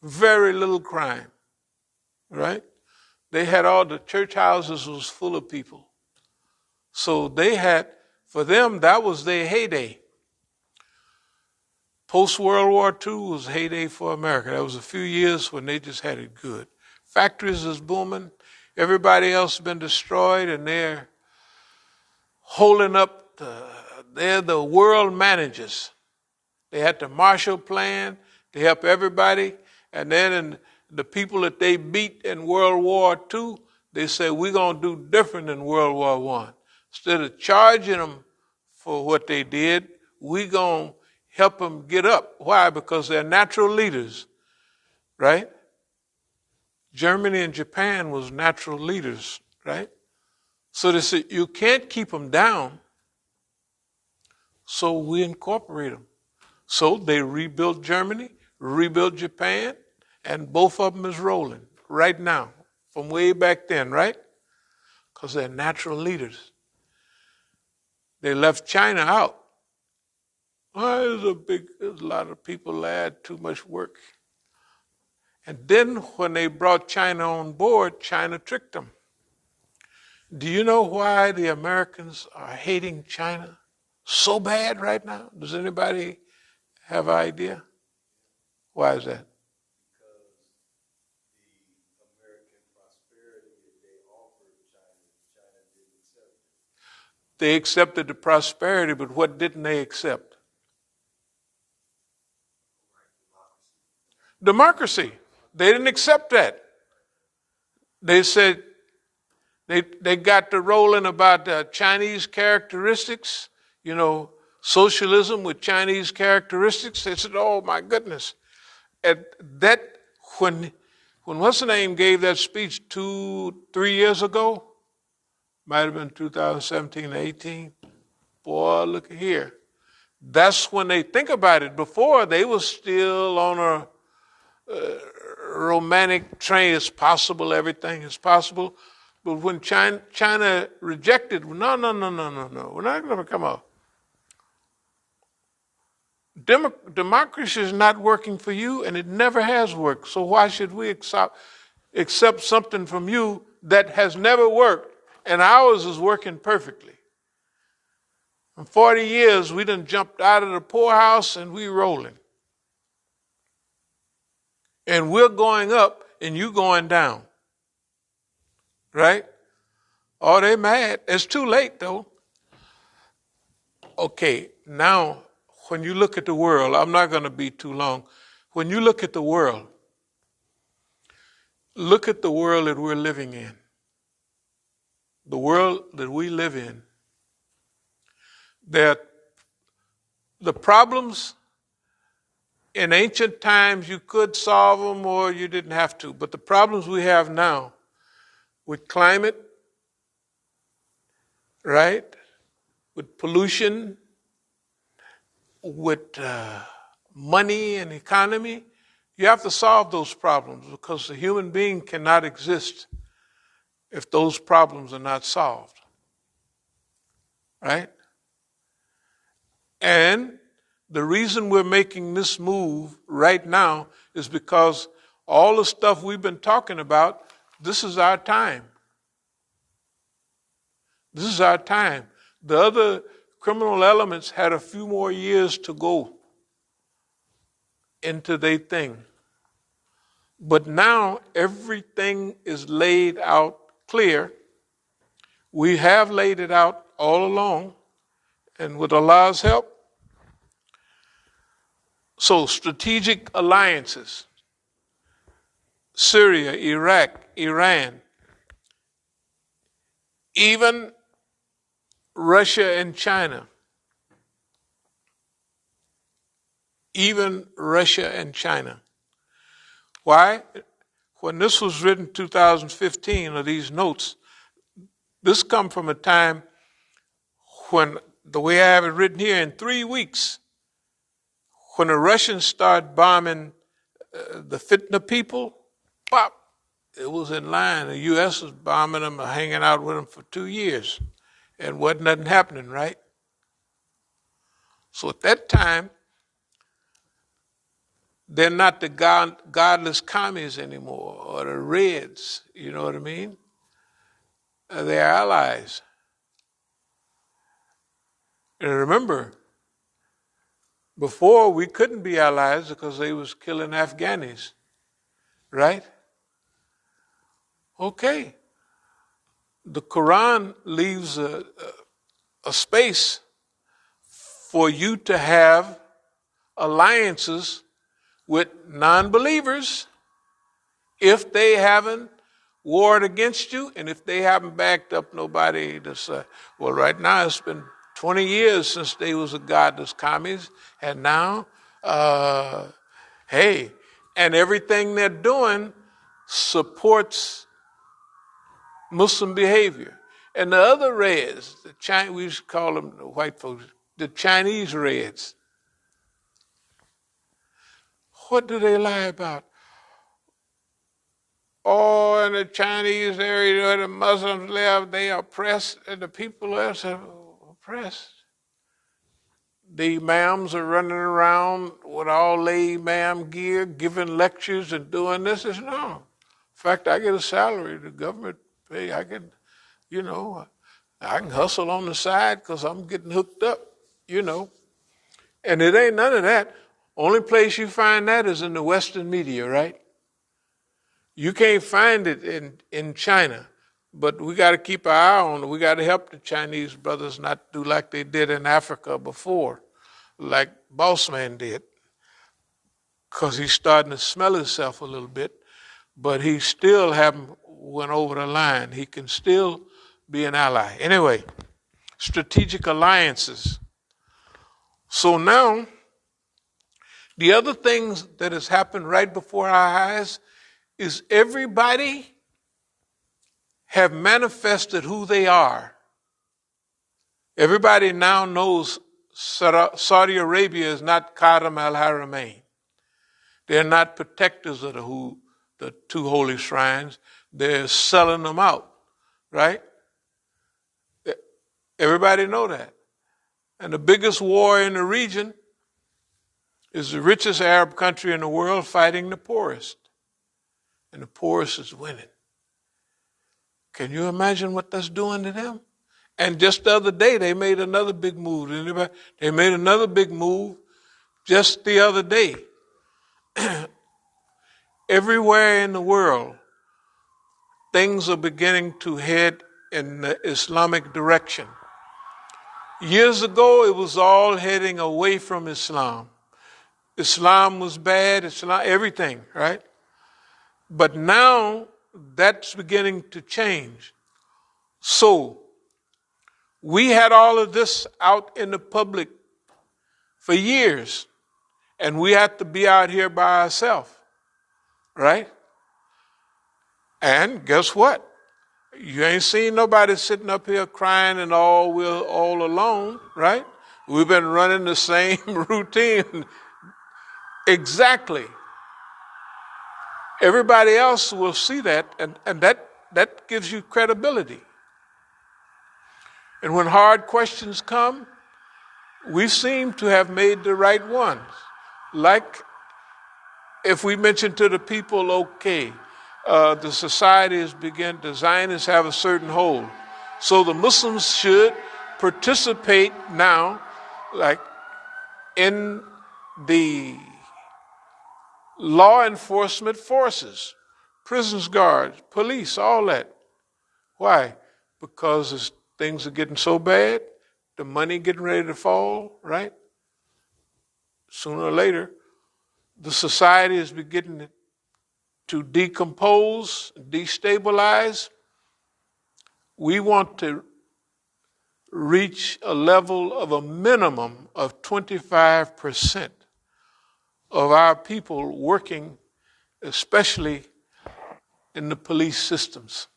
Very little crime, right? They had all the church houses was full of people. So they had, for them, that was their heyday. Post-World War II was heyday for America. That was a few years when they just had it good. Factories was booming. Everybody else been destroyed, and they're holding up, they're the world managers. They had the Marshall Plan to help everybody. And then the people that they beat in World War II, they said, we're going to do different in World War I. Instead of charging them for what they did, we're going to help them get up. Why? Because they're natural leaders, right? Germany and Japan was natural leaders, right? So they said, you can't keep them down, so we incorporate them. So they rebuilt Germany, rebuilt Japan, and both of them is rolling right now from way back then, right? Because they're natural leaders. They left China out. Oh, there's a lot of people that had too much work. And then when they brought China on board, China tricked them. Do you know why the Americans are hating China so bad right now? Does anybody have an idea? Why is that? Because the American prosperity that they offered China, China didn't accept it. They accepted the prosperity, but what didn't they accept? Democracy. They didn't accept that. They said they got to rolling about Chinese characteristics, socialism with Chinese characteristics. They said, oh my goodness. And that, when what's the name gave that speech 2-3 years ago, might have been 2017, 18. Boy, look here. That's when they think about it. Before, they were still on a romantic train. It's possible, everything is possible. But when China rejected, no, we're not going to come out. Democracy is not working for you, and it never has worked. So why should we accept something from you that has never worked, and ours is working perfectly? In 40 years, we done jumped out of the poorhouse, and we rolling. And we're going up, and you going down. Right? Oh, they mad. It's too late, though. Okay, now, when you look at the world, I'm not going to be too long. When you look at the world that we're living in. The world that we live in. The problems in ancient times, you could solve them or you didn't have to. But the problems we have now with climate, right? With pollution, with money and economy, you have to solve those problems because the human being cannot exist if those problems are not solved. Right? And the reason we're making this move right now is because all the stuff we've been talking about, this is our time. This is our time. The other criminal elements had a few more years to go into their thing. But now everything is laid out clear. We have laid it out all along, and with Allah's help. So strategic alliances, Syria, Iraq, Iran, even Russia and China. Even Russia and China. Why? When this was written 2015, or these notes, this come from a time when, the way I have it written here, in 3 weeks, when the Russians started bombing the Fitna people, pop, it was in line. The U.S. was bombing them, hanging out with them for 2 years, and wasn't nothing happening, right? So at that time, they're not the godless commies anymore, or the Reds, you know what I mean? They're allies. And remember, before we couldn't be allies because they was killing Afghanis, right? Okay. The Quran leaves a space for you to have alliances with non-believers if they haven't warred against you and if they haven't backed up nobody to say, well, right now it's been 20 years since they was a godless commies, and now, hey, and everything they're doing supports Muslim behavior. And the other Reds, we used to call them, the white folks, the Chinese Reds. What do they lie about? Oh, in the Chinese area where the Muslims live, they oppress, and the people there are oppressed. The imams are running around with all their imam gear, giving lectures and doing this. It's no. In fact, I get a salary. The government pay. I can, I can hustle on the side because I'm getting hooked up, And it ain't none of that. Only place you find that is in the Western media, right? You can't find it in China, but we got to keep our eye on it. We got to help the Chinese brothers not do like they did in Africa before, like Bossman did, because he's starting to smell himself a little bit, but he still haven't went over the line. He can still be an ally. Anyway, strategic alliances. So now, the other things that has happened right before our eyes is everybody have manifested who they are. Everybody now knows Saudi Arabia is not Qadam al-Haramain. They're not protectors of the two holy shrines. They're selling them out, right? Everybody know that. And the biggest war in the region is the richest Arab country in the world fighting the poorest. And the poorest is winning. Can you imagine what that's doing to them? And just the other day, they made another big move. They made another big move just the other day. Everywhere in the world, things are beginning to head in the Islamic direction. Years ago, it was all heading away from Islam. Islam was bad, Islam, everything, right? But now, that's beginning to change. So, we had all of this out in the public for years, and we had to be out here by ourselves, right? And guess what? You ain't seen nobody sitting up here crying and we're all alone, right? We've been running the same routine. Exactly. Everybody else will see that, and that gives you credibility. And when hard questions come, we seem to have made the right ones. Like if we mention to the people, okay, the societies the Zionists have a certain hold. So the Muslims should participate now, like in the law enforcement forces, prisons guards, police, all that. Why? Because things are getting so bad, the money getting ready to fall, right? Sooner or later, the society is beginning to decompose, destabilize. We want to reach a level of a minimum of 25% of our people working, especially in the police systems,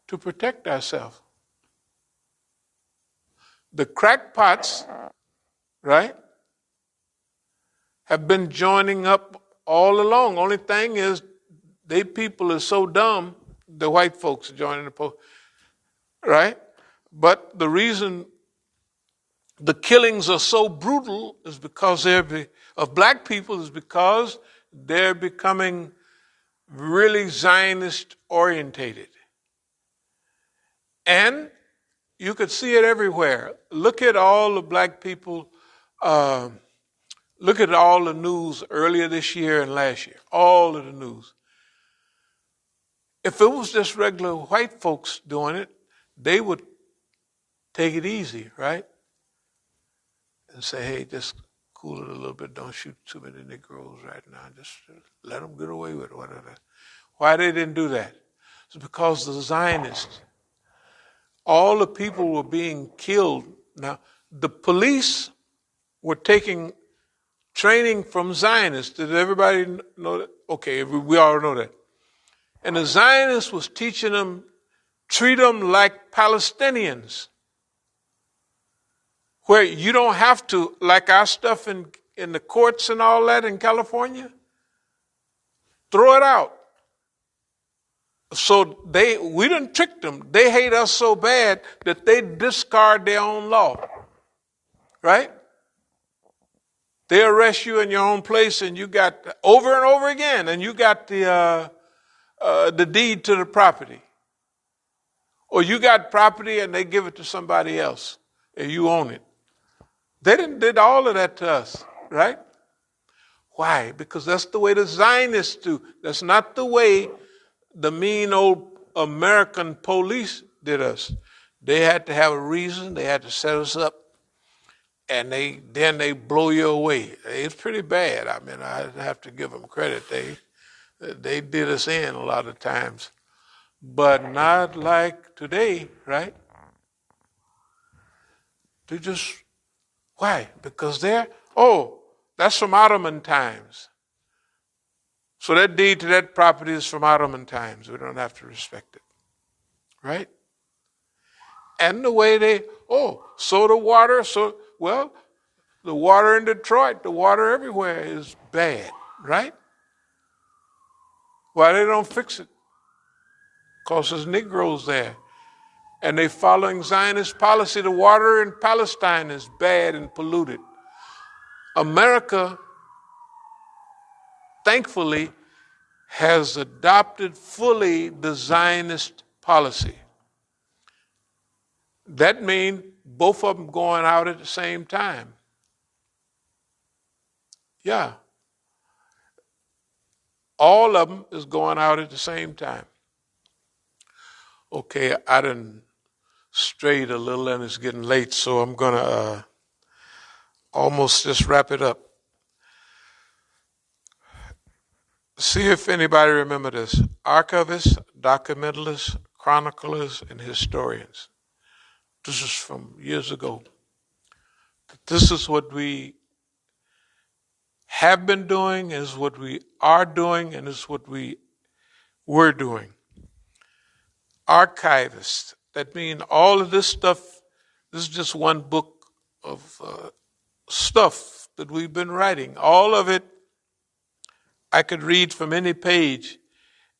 to protect ourselves. The crackpots, right, have been joining up all along. Only thing is, they people are so dumb, the white folks are joining the right? But the reason the killings are so brutal is because of black people is because they're becoming really Zionist orientated. And you could see it everywhere. Look at all the black people, look at all the news earlier this year and last year, all of the news. If it was just regular white folks doing it, they would take it easy, right? And say, hey, just cool it a little bit. Don't shoot too many Negroes right now. Just let them get away with it, whatever. Why they didn't do that? It's because the Zionists, all the people were being killed. Now, the police were taking training from Zionists. Did everybody know that? Okay, we all know that. And the Zionists was teaching them, treat them like Palestinians, where you don't have to, like our stuff in the courts and all that in California, throw it out. So we done tricked them. They hate us so bad that they discard their own law, right? They arrest you in your own place, and you got over and over again, and you got the deed to the property, or you got property and they give it to somebody else, and you own it. They did all of that to us, right? Why? Because that's the way the Zionists do. That's not the way the mean old American police did us. They had to have a reason. They had to set us up, and then they blow you away. It's pretty bad. I mean, I have to give them credit. They did us in a lot of times, but not like today, right? They just, why? Because that's from Ottoman times. So that deed to that property is from Ottoman times. We don't have to respect it, right? And the way the water, the water in Detroit, the water everywhere is bad, right? Why they don't fix it? Because there's Negroes there. And they following Zionist policy. The water in Palestine is bad and polluted. America, thankfully, has adopted fully the Zionist policy. That means both of them going out at the same time. Yeah. All of them is going out at the same time. Okay, I done strayed a little and it's getting late, so I'm going to almost just wrap it up. See if anybody remember this. Archivists, documentalists, chroniclers, and historians. This is from years ago. This is what we have been doing, is what we are doing, and is what we were doing. Archivists, that means all of this stuff, this is just one book of stuff that we've been writing. All of it I could read from any page,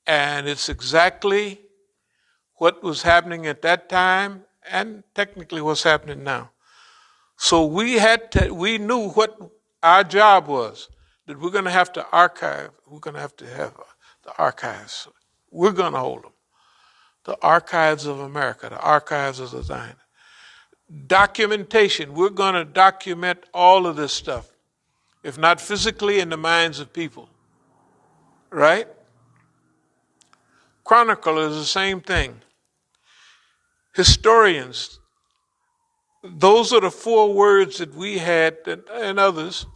and it's exactly what was happening at that time and technically what's happening now. So we knew what our job was, that we're going to have to archive. We're going to have the archives. We're going to hold them. The archives of America, the archives of the Zion. Documentation. We're going to document all of this stuff, if not physically, in the minds of people. Right? Chronicle is the same thing. Historians. Those are the 4 words that we had, and others.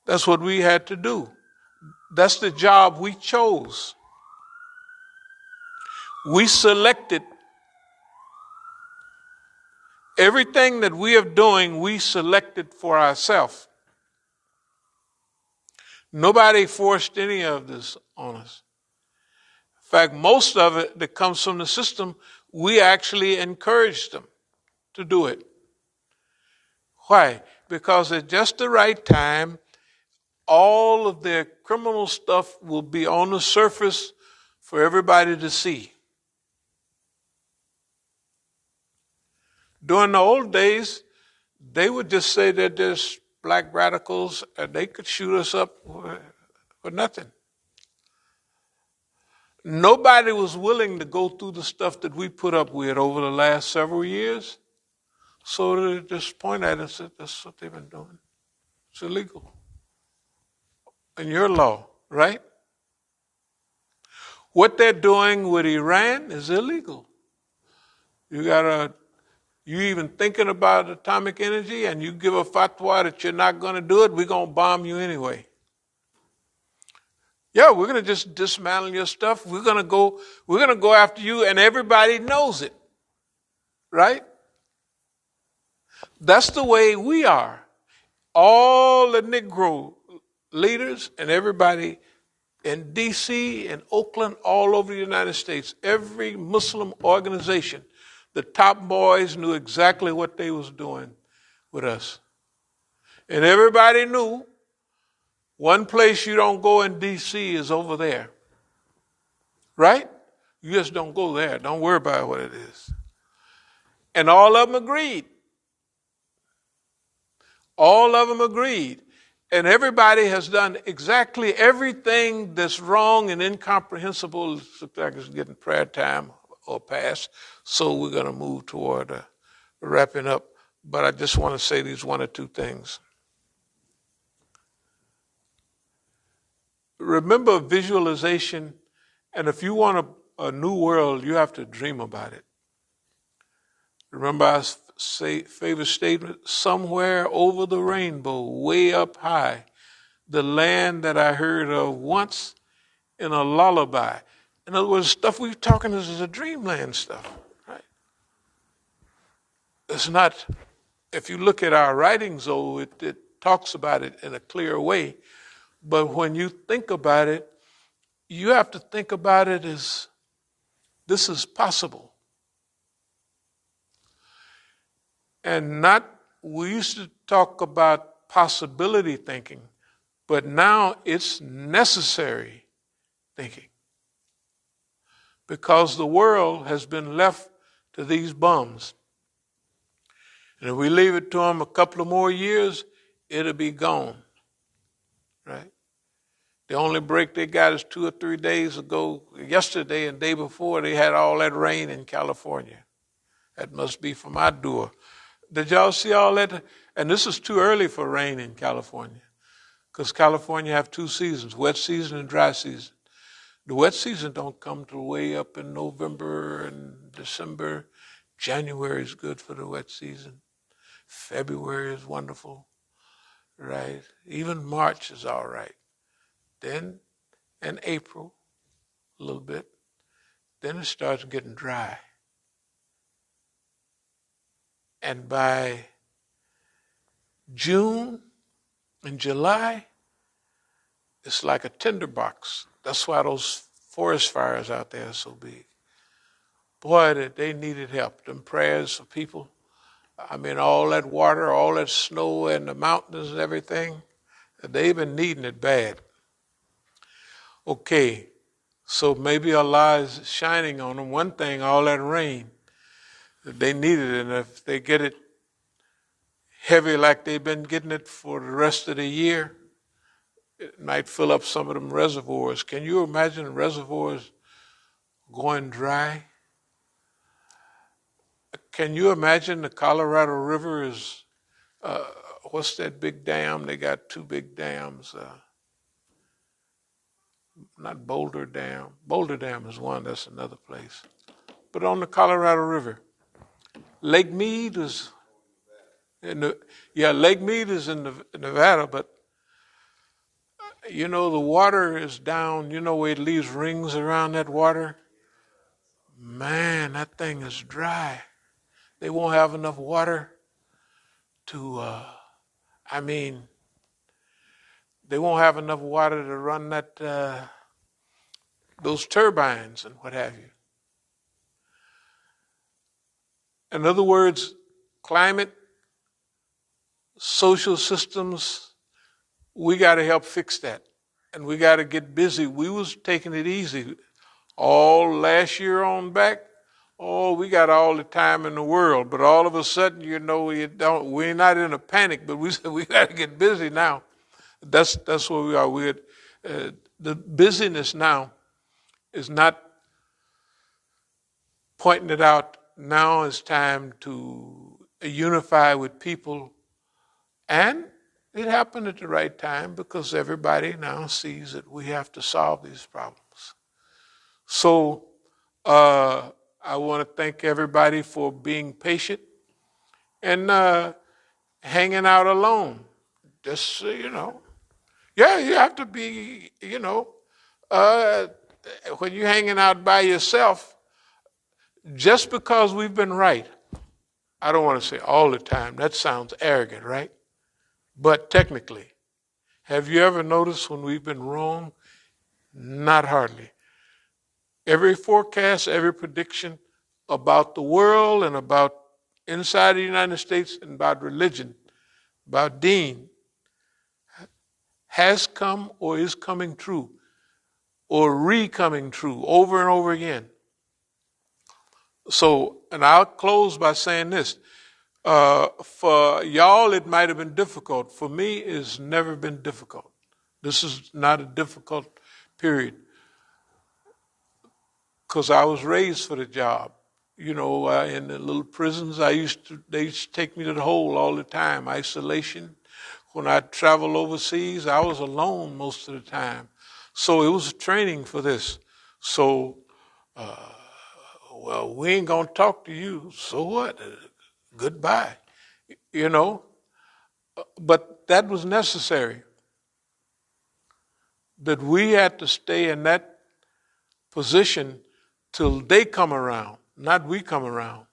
That's what we had to do. That's the job we chose. We selected everything that we are doing, we selected for ourselves. Nobody forced any of this on us. In fact, most of it that comes from the system, we actually encouraged them to do it. Why? Because at just the right time, all of their criminal stuff will be on the surface for everybody to see. During the old days, they would just say that there's black radicals and they could shoot us up for nothing. Nobody was willing to go through the stuff that we put up with over the last several years. So they just point at us and said, that's what they've been doing. It's illegal. In your law, right? What they're doing with Iran is illegal. You even thinking about atomic energy and you give a fatwa that you're not going to do it, we're going to bomb you anyway. Yeah, we're going to just dismantle your stuff. We're going to go after you, and everybody knows it. Right? That's the way we are. All the Negro leaders and everybody in D.C. and Oakland, all over the United States, every Muslim organization, the top boys knew exactly what they was doing with us. And everybody knew one place you don't go in D.C. is over there. Right? You just don't go there. Don't worry about what it is. And all of them agreed. All of them agreed. And everybody has done exactly everything that's wrong and incomprehensible. It looks like it's getting prayer time or past. So we're going to move toward wrapping up. But I just want to say these one or two things. Remember visualization. And if you want a new world, you have to dream about it. Remember our favorite statement, somewhere over the rainbow, way up high, the land that I heard of once in a lullaby. In other words, stuff we're talking this is a dreamland stuff, right? It's not, if you look at our writings, though, it talks about it in a clear way. But when you think about it, you have to think about it as this is possible. And not, we used to talk about possibility thinking, but now it's necessary thinking. Because the world has been left to these bums. And if we leave it to them a couple of more years, it'll be gone. Right? The only break they got is 2 or 3 days ago. Yesterday and the day before, they had all that rain in California. That must be from our door. Did y'all see all that? And this is too early for rain in California. Because California have 2 seasons, wet season and dry season. The wet season don't come till way up in November and December. January is good for the wet season. February is wonderful, right? Even March is all right. Then, in April, a little bit, then it starts getting dry. And by June and July, it's like a tinderbox. That's why those forest fires out there are so big. Boy, they needed help. Them prayers for people. I mean, all that water, all that snow and the mountains and everything, they've been needing it bad. Okay, so maybe Allah is shining on them. One thing, all that rain, they needed it. And if they get it heavy like they've been getting it for the rest of the year, it might fill up some of them reservoirs. Can you imagine reservoirs going dry? Can you imagine the Colorado River is, what's that big dam? They got 2 big dams. Not Boulder Dam. Boulder Dam is one, that's another place. But on the Colorado River, Lake Mead is Lake Mead is in Nevada, but you know, the water is down, you know where it leaves rings around that water? Man, that thing is dry. They won't have enough water to, they won't have enough water to run that, those turbines and what have you. In other words, climate, social systems, we got to help fix that. And we got to get busy. We was taking it easy all last year on back. oh, we got all the time in the world, but all of a sudden, we're not in a panic, but we said we got to get busy now. That's where we are. The busyness now is not pointing it out. Now it's time to unify with people, and it happened at the right time because everybody now sees that we have to solve these problems. So I want to thank everybody for being patient and hanging out alone. Just yeah, you have to be, uh, when you're hanging out by yourself, just because we've been right. I don't want to say all the time. That sounds arrogant, right? But technically, have you ever noticed when we've been wrong? Not hardly. Every forecast, every prediction about the world and about inside the United States and about religion, about deen, has come or is coming true or re-coming true over and over again. So, and I'll close by saying this. For y'all, it might have been difficult. For me, it's never been difficult. This is not a difficult period because I was raised for the job. In the little prisons, they used to take me to the hole all the time, isolation. When I traveled overseas, I was alone most of the time. So it was training for this. So, well, we ain't going to talk to you. So what? Goodbye. You know? But that was necessary. That we had to stay in that position till they come around, not we come around.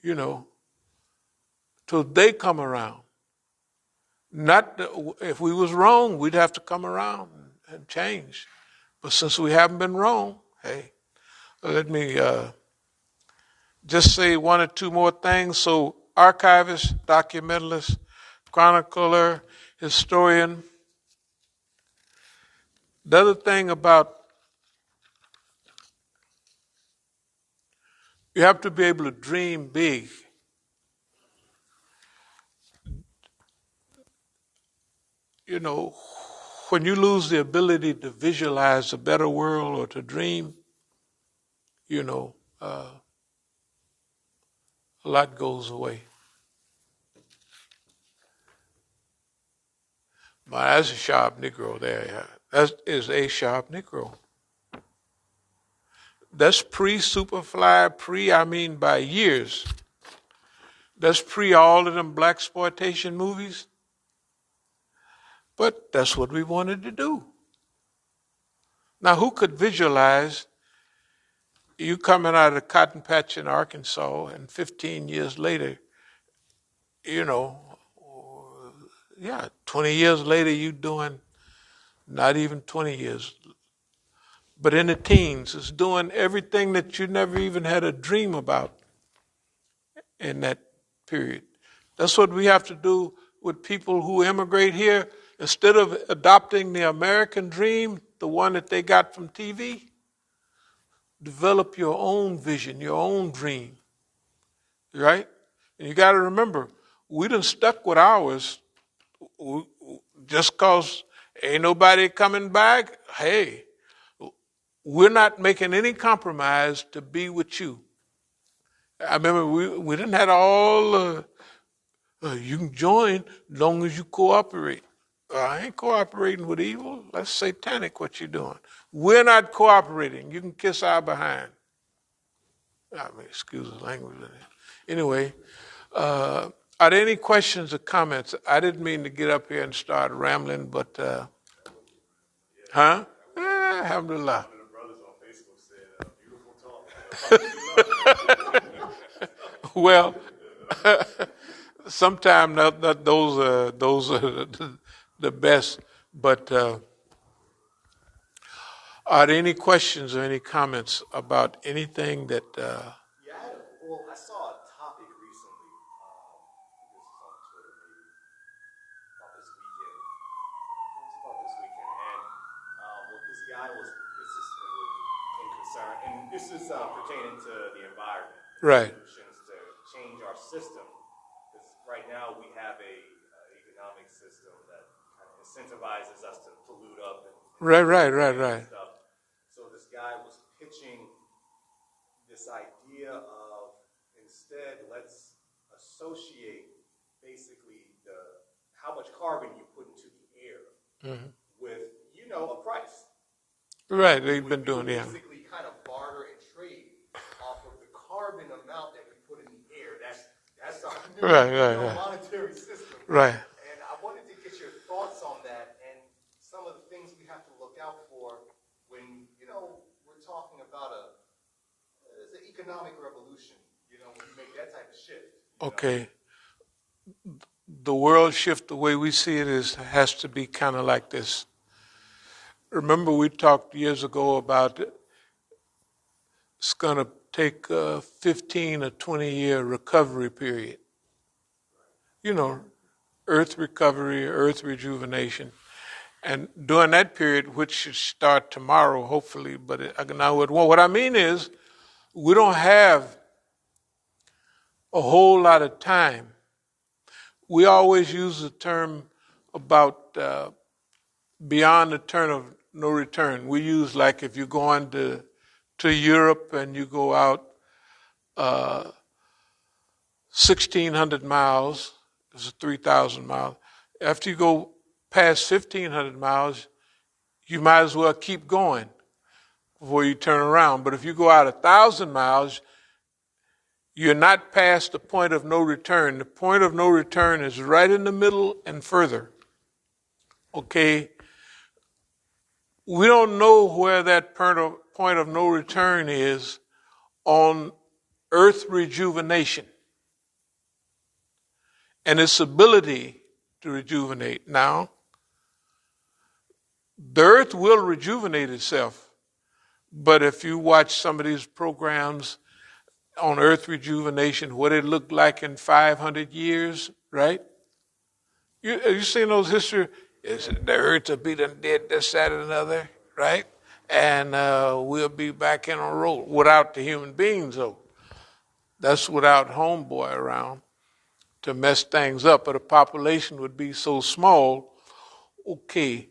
Till they come around. Not if we was wrong, we'd have to come around and change. But since we haven't been wrong, hey, let me just say one or two more things. So, archivist, documentalist, chronicler, historian. The other thing about you have to be able to dream big. When you lose the ability to visualize a better world or to dream, a lot goes away. That's a sharp Negro there. Yeah. That is a sharp Negro. That's pre-Superfly, I mean by years. That's pre all of them blaxploitation movies. But that's what we wanted to do. Now, who could visualize you coming out of the cotton patch in Arkansas and 15 years later, 20 years later you doing, not even 20 years, but in the teens, is doing everything that you never even had a dream about in that period. That's what we have to do with people who immigrate here. Instead of adopting the American dream, the one that they got from TV, develop your own vision, your own dream, right? And you got to remember, we done stuck with ours just because ain't nobody coming back. Hey, we're not making any compromise to be with you. I remember we didn't have all, you can join as long as you cooperate. I ain't cooperating with evil. That's satanic what you're doing. We're not cooperating. You can kiss our behind. Excuse the language. Anyway, are there any questions or comments? I didn't mean to get up here and start rambling, but, huh? Alhamdulillah. One of the brothers on Facebook said, beautiful talk. Well, sometimes those are the best. But are there any questions or any comments about anything that? I saw a topic recently. This was on Twitter maybe about this weekend. It was about this weekend, and what this guy was in concern And this is pertaining to the environment. Right. Solutions to change our system. Because right now we have a economic system that kind of incentivizes us to pollute up and Right. stuff. So this guy was pitching this idea of instead let's associate basically how much carbon you put into the air with a price. Right, they've been doing, yeah. Basically kind of barter and trade off of the carbon amount that we put in the air. That's our new monetary system. Right. And I wanted to get your thoughts on that and some of the things we have to look out for when, we're talking about it's an economic revolution, when you make that type of shift. Okay. The world shift, the way we see it, has to be kind of like this. Remember, we talked years ago about it's going to take a 15 or 20-year recovery period. Earth recovery, earth rejuvenation. And during that period, which should start tomorrow, hopefully, but what I mean is we don't have a whole lot of time. We always use the term about beyond the turn of no return. We use like if you're going to Europe and you go out 1,600 miles, this is 3,000 miles. After you go past 1,500 miles, you might as well keep going before you turn around. But if you go out 1,000 miles, you're not past the point of no return. The point of no return is right in the middle and further. Okay? We don't know where that point of no return is on earth rejuvenation and its ability to rejuvenate. Now, the earth will rejuvenate itself, but if you watch some of these programs on earth rejuvenation, what it looked like in 500 years, right? You seen those history? The earth will be done dead this, that, and another, right? And we'll be back in a row without the human beings, though. That's without homeboy around to mess things up, but the population would be so small. Okay,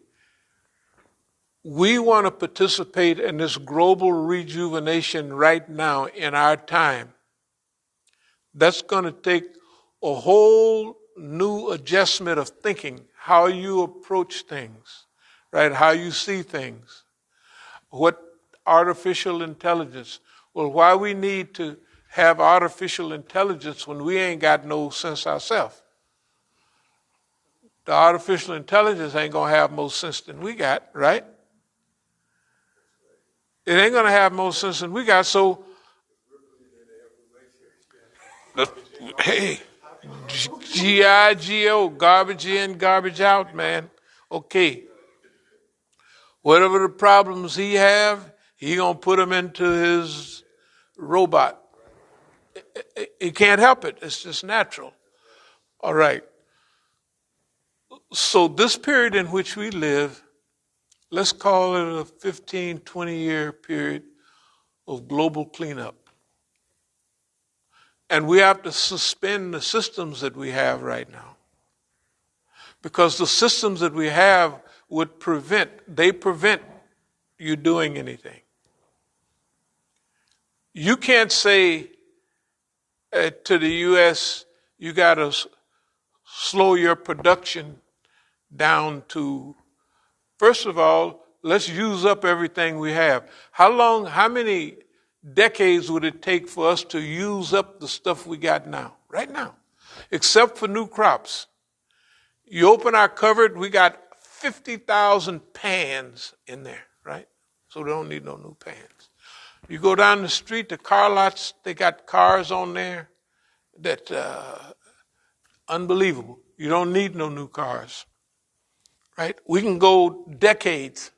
we want to participate in this global rejuvenation right now in our time. That's going to take a whole new adjustment of thinking, how you approach things, right? How you see things. What artificial intelligence? Well, why we need to have artificial intelligence when we ain't got no sense ourselves? The artificial intelligence ain't going to have more sense than we got, right? It ain't going to have more sense than we got, so hey, G-I-G-O, garbage in, garbage out, man. Okay. Whatever the problems he have, he going to put them into his robot. He can't help it. It's just natural. All right. So this period in which we live, let's call it a 15, 20-year period of global cleanup. And we have to suspend the systems that we have right now. Because the systems that we have would prevent you doing anything. You can't say to the U.S., you got to slow your production down to, first of all, let's use up everything we have. How many decades would it take for us to use up the stuff we got now, right now, except for new crops? You open our cupboard, we got 50,000 pans in there, right? So they don't need no new pans. You go down the street, the car lots, they got cars on there that unbelievable. You don't need no new cars, right? We can go decades.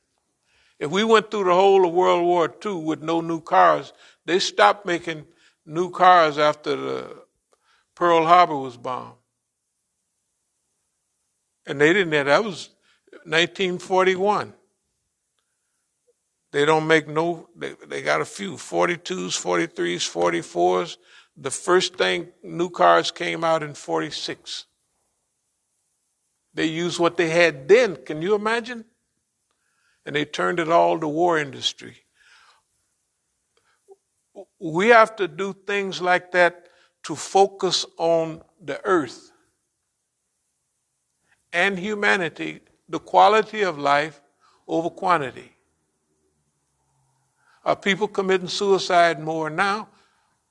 If we went through the whole of World War II with no new cars, they stopped making new cars after the Pearl Harbor was bombed. And they didn't have, that was 1941. They don't make they got a few, 42s, 43s, 44s. The first thing, new cars came out in 46. They used what they had then, can you imagine? And they turned it all to war industry. We have to do things like that to focus on the earth and humanity, the quality of life over quantity. Are people committing suicide more now,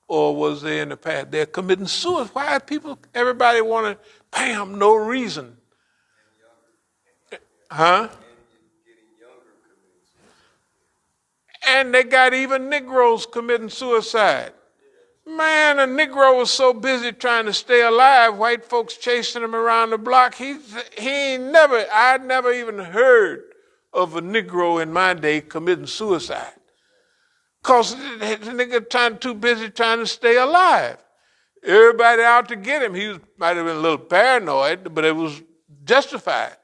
or was they in the past? They're committing suicide. Why are people, everybody want to, bam, no reason. Huh? And they got even Negroes committing suicide. Man, a Negro was so busy trying to stay alive, white folks chasing him around the block. I'd never even heard of a Negro in my day committing suicide. Because the nigga too busy trying to stay alive. Everybody out to get him. He might have been a little paranoid, but it was justified.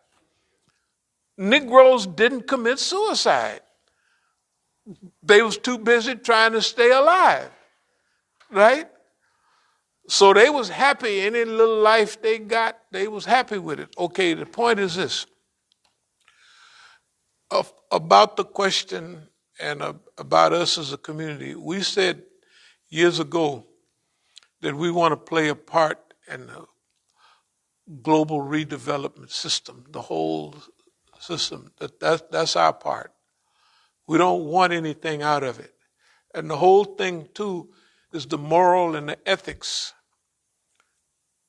Negroes didn't commit suicide. They was too busy trying to stay alive, right? So they was happy. Any little life they got, they was happy with it. Okay, the point is this. About the question and about us as a community, we said years ago that we want to play a part in the global redevelopment system, the whole system. That's our part. We don't want anything out of it. And the whole thing, too, is the moral and the ethics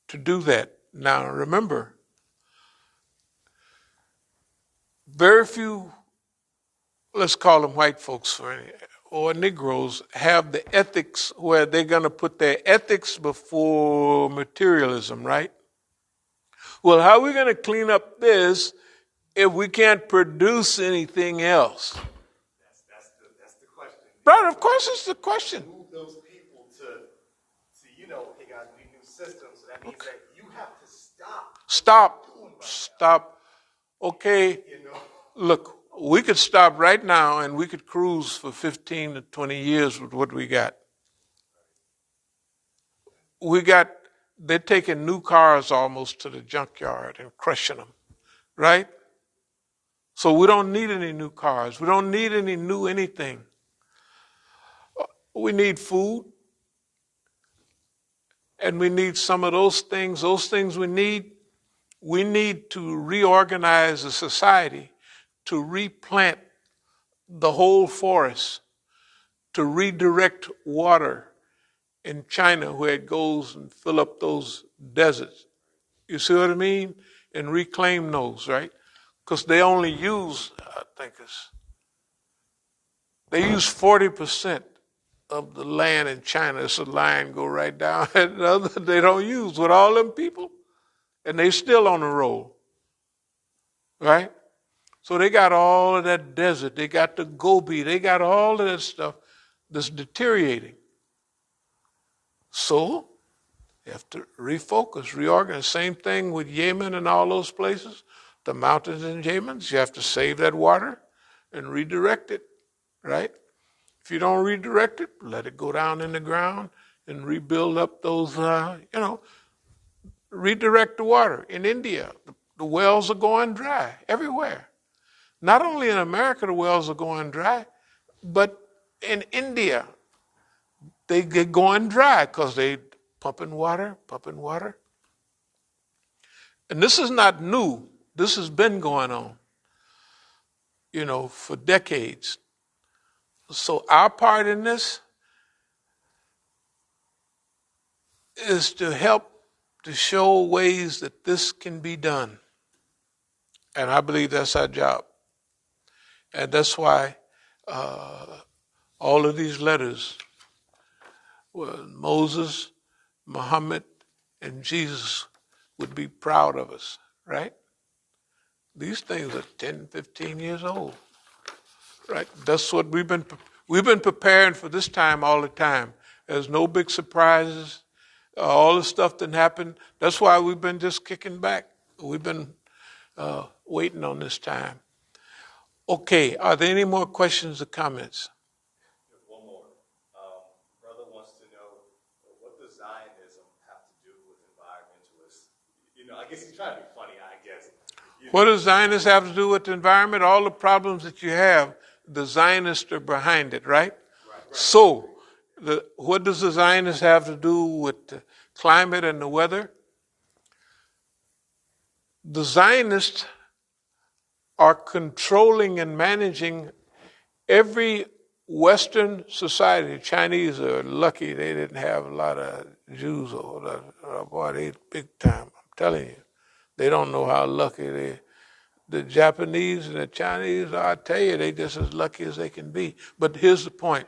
to do that. Now, remember, very few, let's call them white folks or Negroes, have the ethics where they're going to put their ethics before materialism, right? Well, how are we going to clean up this if we can't produce anything else? That's the question. Right, of course it's the question. Move those people to hey guys, we need new systems. So that means that you have to Stop. Okay, look, we could stop right now and we could cruise for 15 to 20 years with what we got. They're taking new cars almost to the junkyard and crushing them, right? So we don't need any new cars. We don't need any new anything. We need food. And we need some of those things we need to reorganize the society, to replant the whole forest, to redirect water in China where it goes and fill up those deserts. You see what I mean? And reclaim those, right? Because they only use, they use 40% of the land in China. It's a line go right down, and the other they don't use with all them people, and they still on the roll, right? So they got all of that desert. They got the Gobi. They got all of that stuff that's deteriorating. So you have to refocus, reorganize. Same thing with Yemen and all those places. The mountains in Yemen, you have to save that water and redirect it, right? If you don't redirect it, let it go down in the ground and rebuild up those, redirect the water. In India, the wells are going dry everywhere. Not only in America, the wells are going dry, but in India, they get going dry because they pumping water. And this is not new. This has been going on, for decades. So our part in this is to help to show ways that this can be done. And I believe that's our job. And that's why all of these letters, Moses, Muhammad, and Jesus would be proud of us, right? These things are 10, 15 years old, right? That's what we've been preparing for this time all the time. There's no big surprises. All the stuff that happened. That's why we've been just kicking back. We've been waiting on this time. Okay, are there any more questions or comments? One more. Brother wants to know, what does Zionism have to do with environmentalists? I guess he's trying to be funny, I guess. What does Zionists have to do with the environment? All the problems that you have, the Zionists are behind it, right? Right. So, what does the Zionists have to do with the climate and the weather? The Zionists are controlling and managing every Western society. Chinese are lucky they didn't have a lot of Jews over there. Boy, they big time. I'm telling you. They don't know how lucky they. The Japanese and the Chinese, I tell you, they just as lucky as they can be. But here's the point.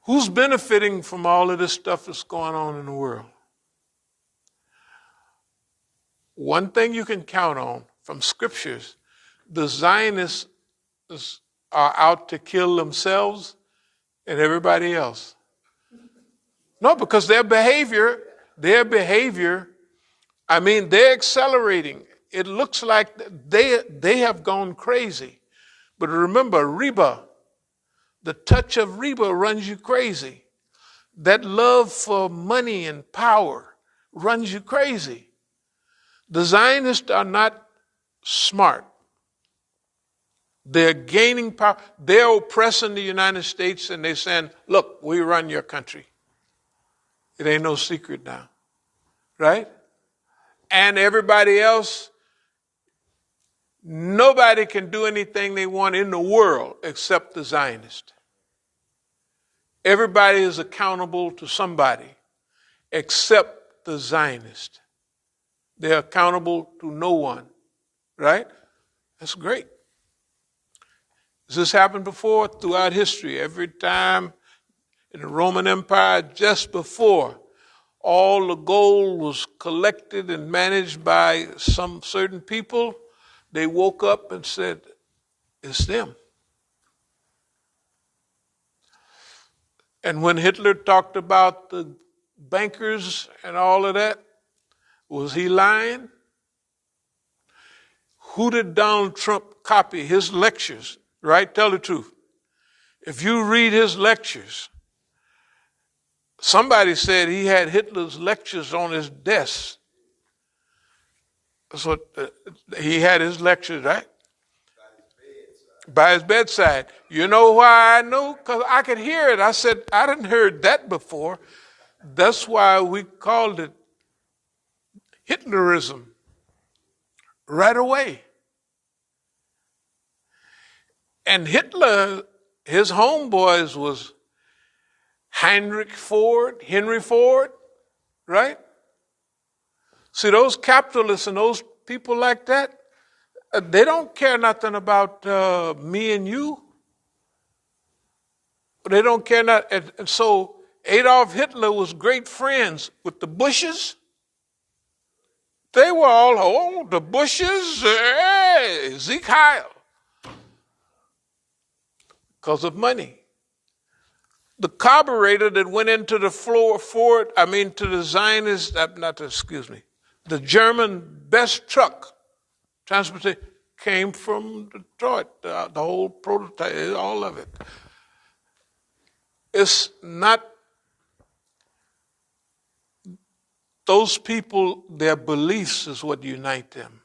Who's benefiting from all of this stuff that's going on in the world? One thing you can count on from scriptures, the Zionists are out to kill themselves and everybody else. No, because their behavior, they're accelerating. It looks like they have gone crazy. But remember, riba, the touch of riba runs you crazy. That love for money and power runs you crazy. The Zionists are not smart. They're gaining power. They're oppressing the United States and they're saying, look, we run your country. It ain't no secret now, right? And everybody else, nobody can do anything they want in the world except the Zionist. Everybody is accountable to somebody except the Zionist. They're accountable to no one, right? That's great. Has this happened before? Throughout history, every time in the Roman Empire, just before all the gold was collected and managed by some certain people, they woke up and said, it's them. And when Hitler talked about the bankers and all of that, was he lying? Who did Donald Trump copy his lectures, right? Tell the truth. If you read his lectures, somebody said he had Hitler's lectures on his desk. That's what he had his lectures, right? By his bedside. You know why I know? Because I could hear it. I said, I didn't heard that before. That's why we called it Hitlerism right away. And Hitler, his homeboys was Henry Ford, right? See, those capitalists and those people like that, they don't care nothing about me and you. They don't care nothing. And so Adolf Hitler was great friends with the Bushes. They were all, the Bushes, Zeke Heil, because of money. The carburetor that went into the to the Zionist, the German best truck transportation came from Detroit, the whole prototype, all of it. It's not those people, their beliefs is what unite them.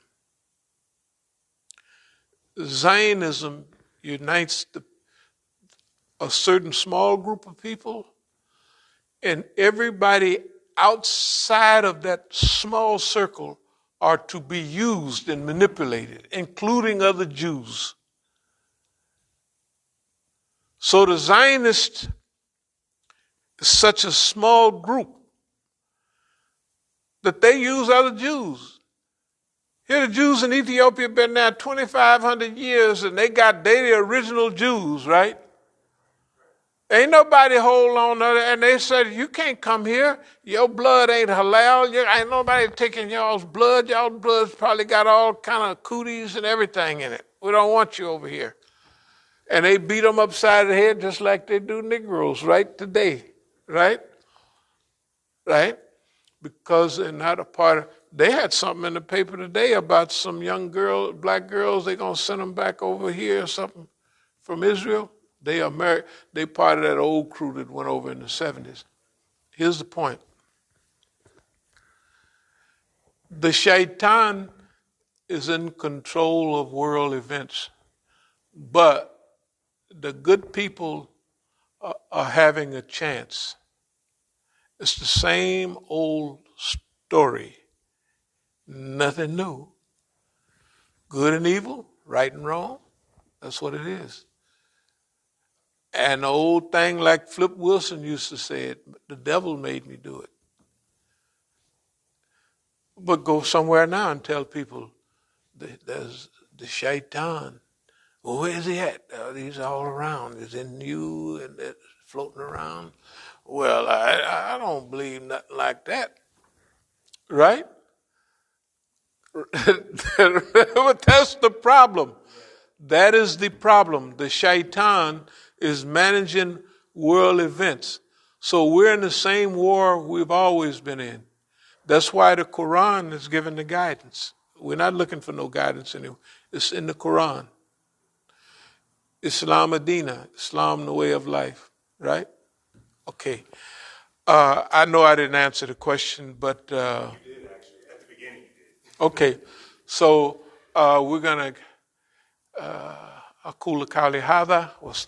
Zionism unites a certain small group of people, and everybody outside of that small circle are to be used and manipulated, including other Jews. So the Zionists is such a small group that they use other Jews. Here the Jews in Ethiopia have been there 2,500 years and they the original Jews, right? Ain't nobody hold on to it. And they said, you can't come here. Your blood ain't halal. Ain't nobody taking y'all's blood. Y'all's blood's probably got all kind of cooties and everything in it. We don't want you over here. And they beat them upside the head just like they do Negroes right today, right? Right? because they're not a part of. They had something in the paper today about some young girl, black girls. They're gonna send them back over here or something from Israel. They are they part of that old crew that went over in the 70s. Here's the point. The shaitan is in control of world events, but the good people are having a chance. It's the same old story, nothing new. Good and evil, right and wrong, that's what it is. And the old thing like Flip Wilson used to say it, the devil made me do it. But go somewhere now and tell people there's the shaitan. Well, where's he at? He's all around. He's in you and it's floating around. Well, I don't believe nothing like that. Right? But that's the problem. That is the problem. The shaitan is managing world events. So we're in the same war we've always been in. That's why the Quran is giving the guidance. We're not looking for no guidance anymore. It's in the Quran. Islam Medina, Islam the way of life, right? Okay. I know I didn't answer the question, but You did actually. At the beginning you did. okay. So we're gonna أقول قولي هذا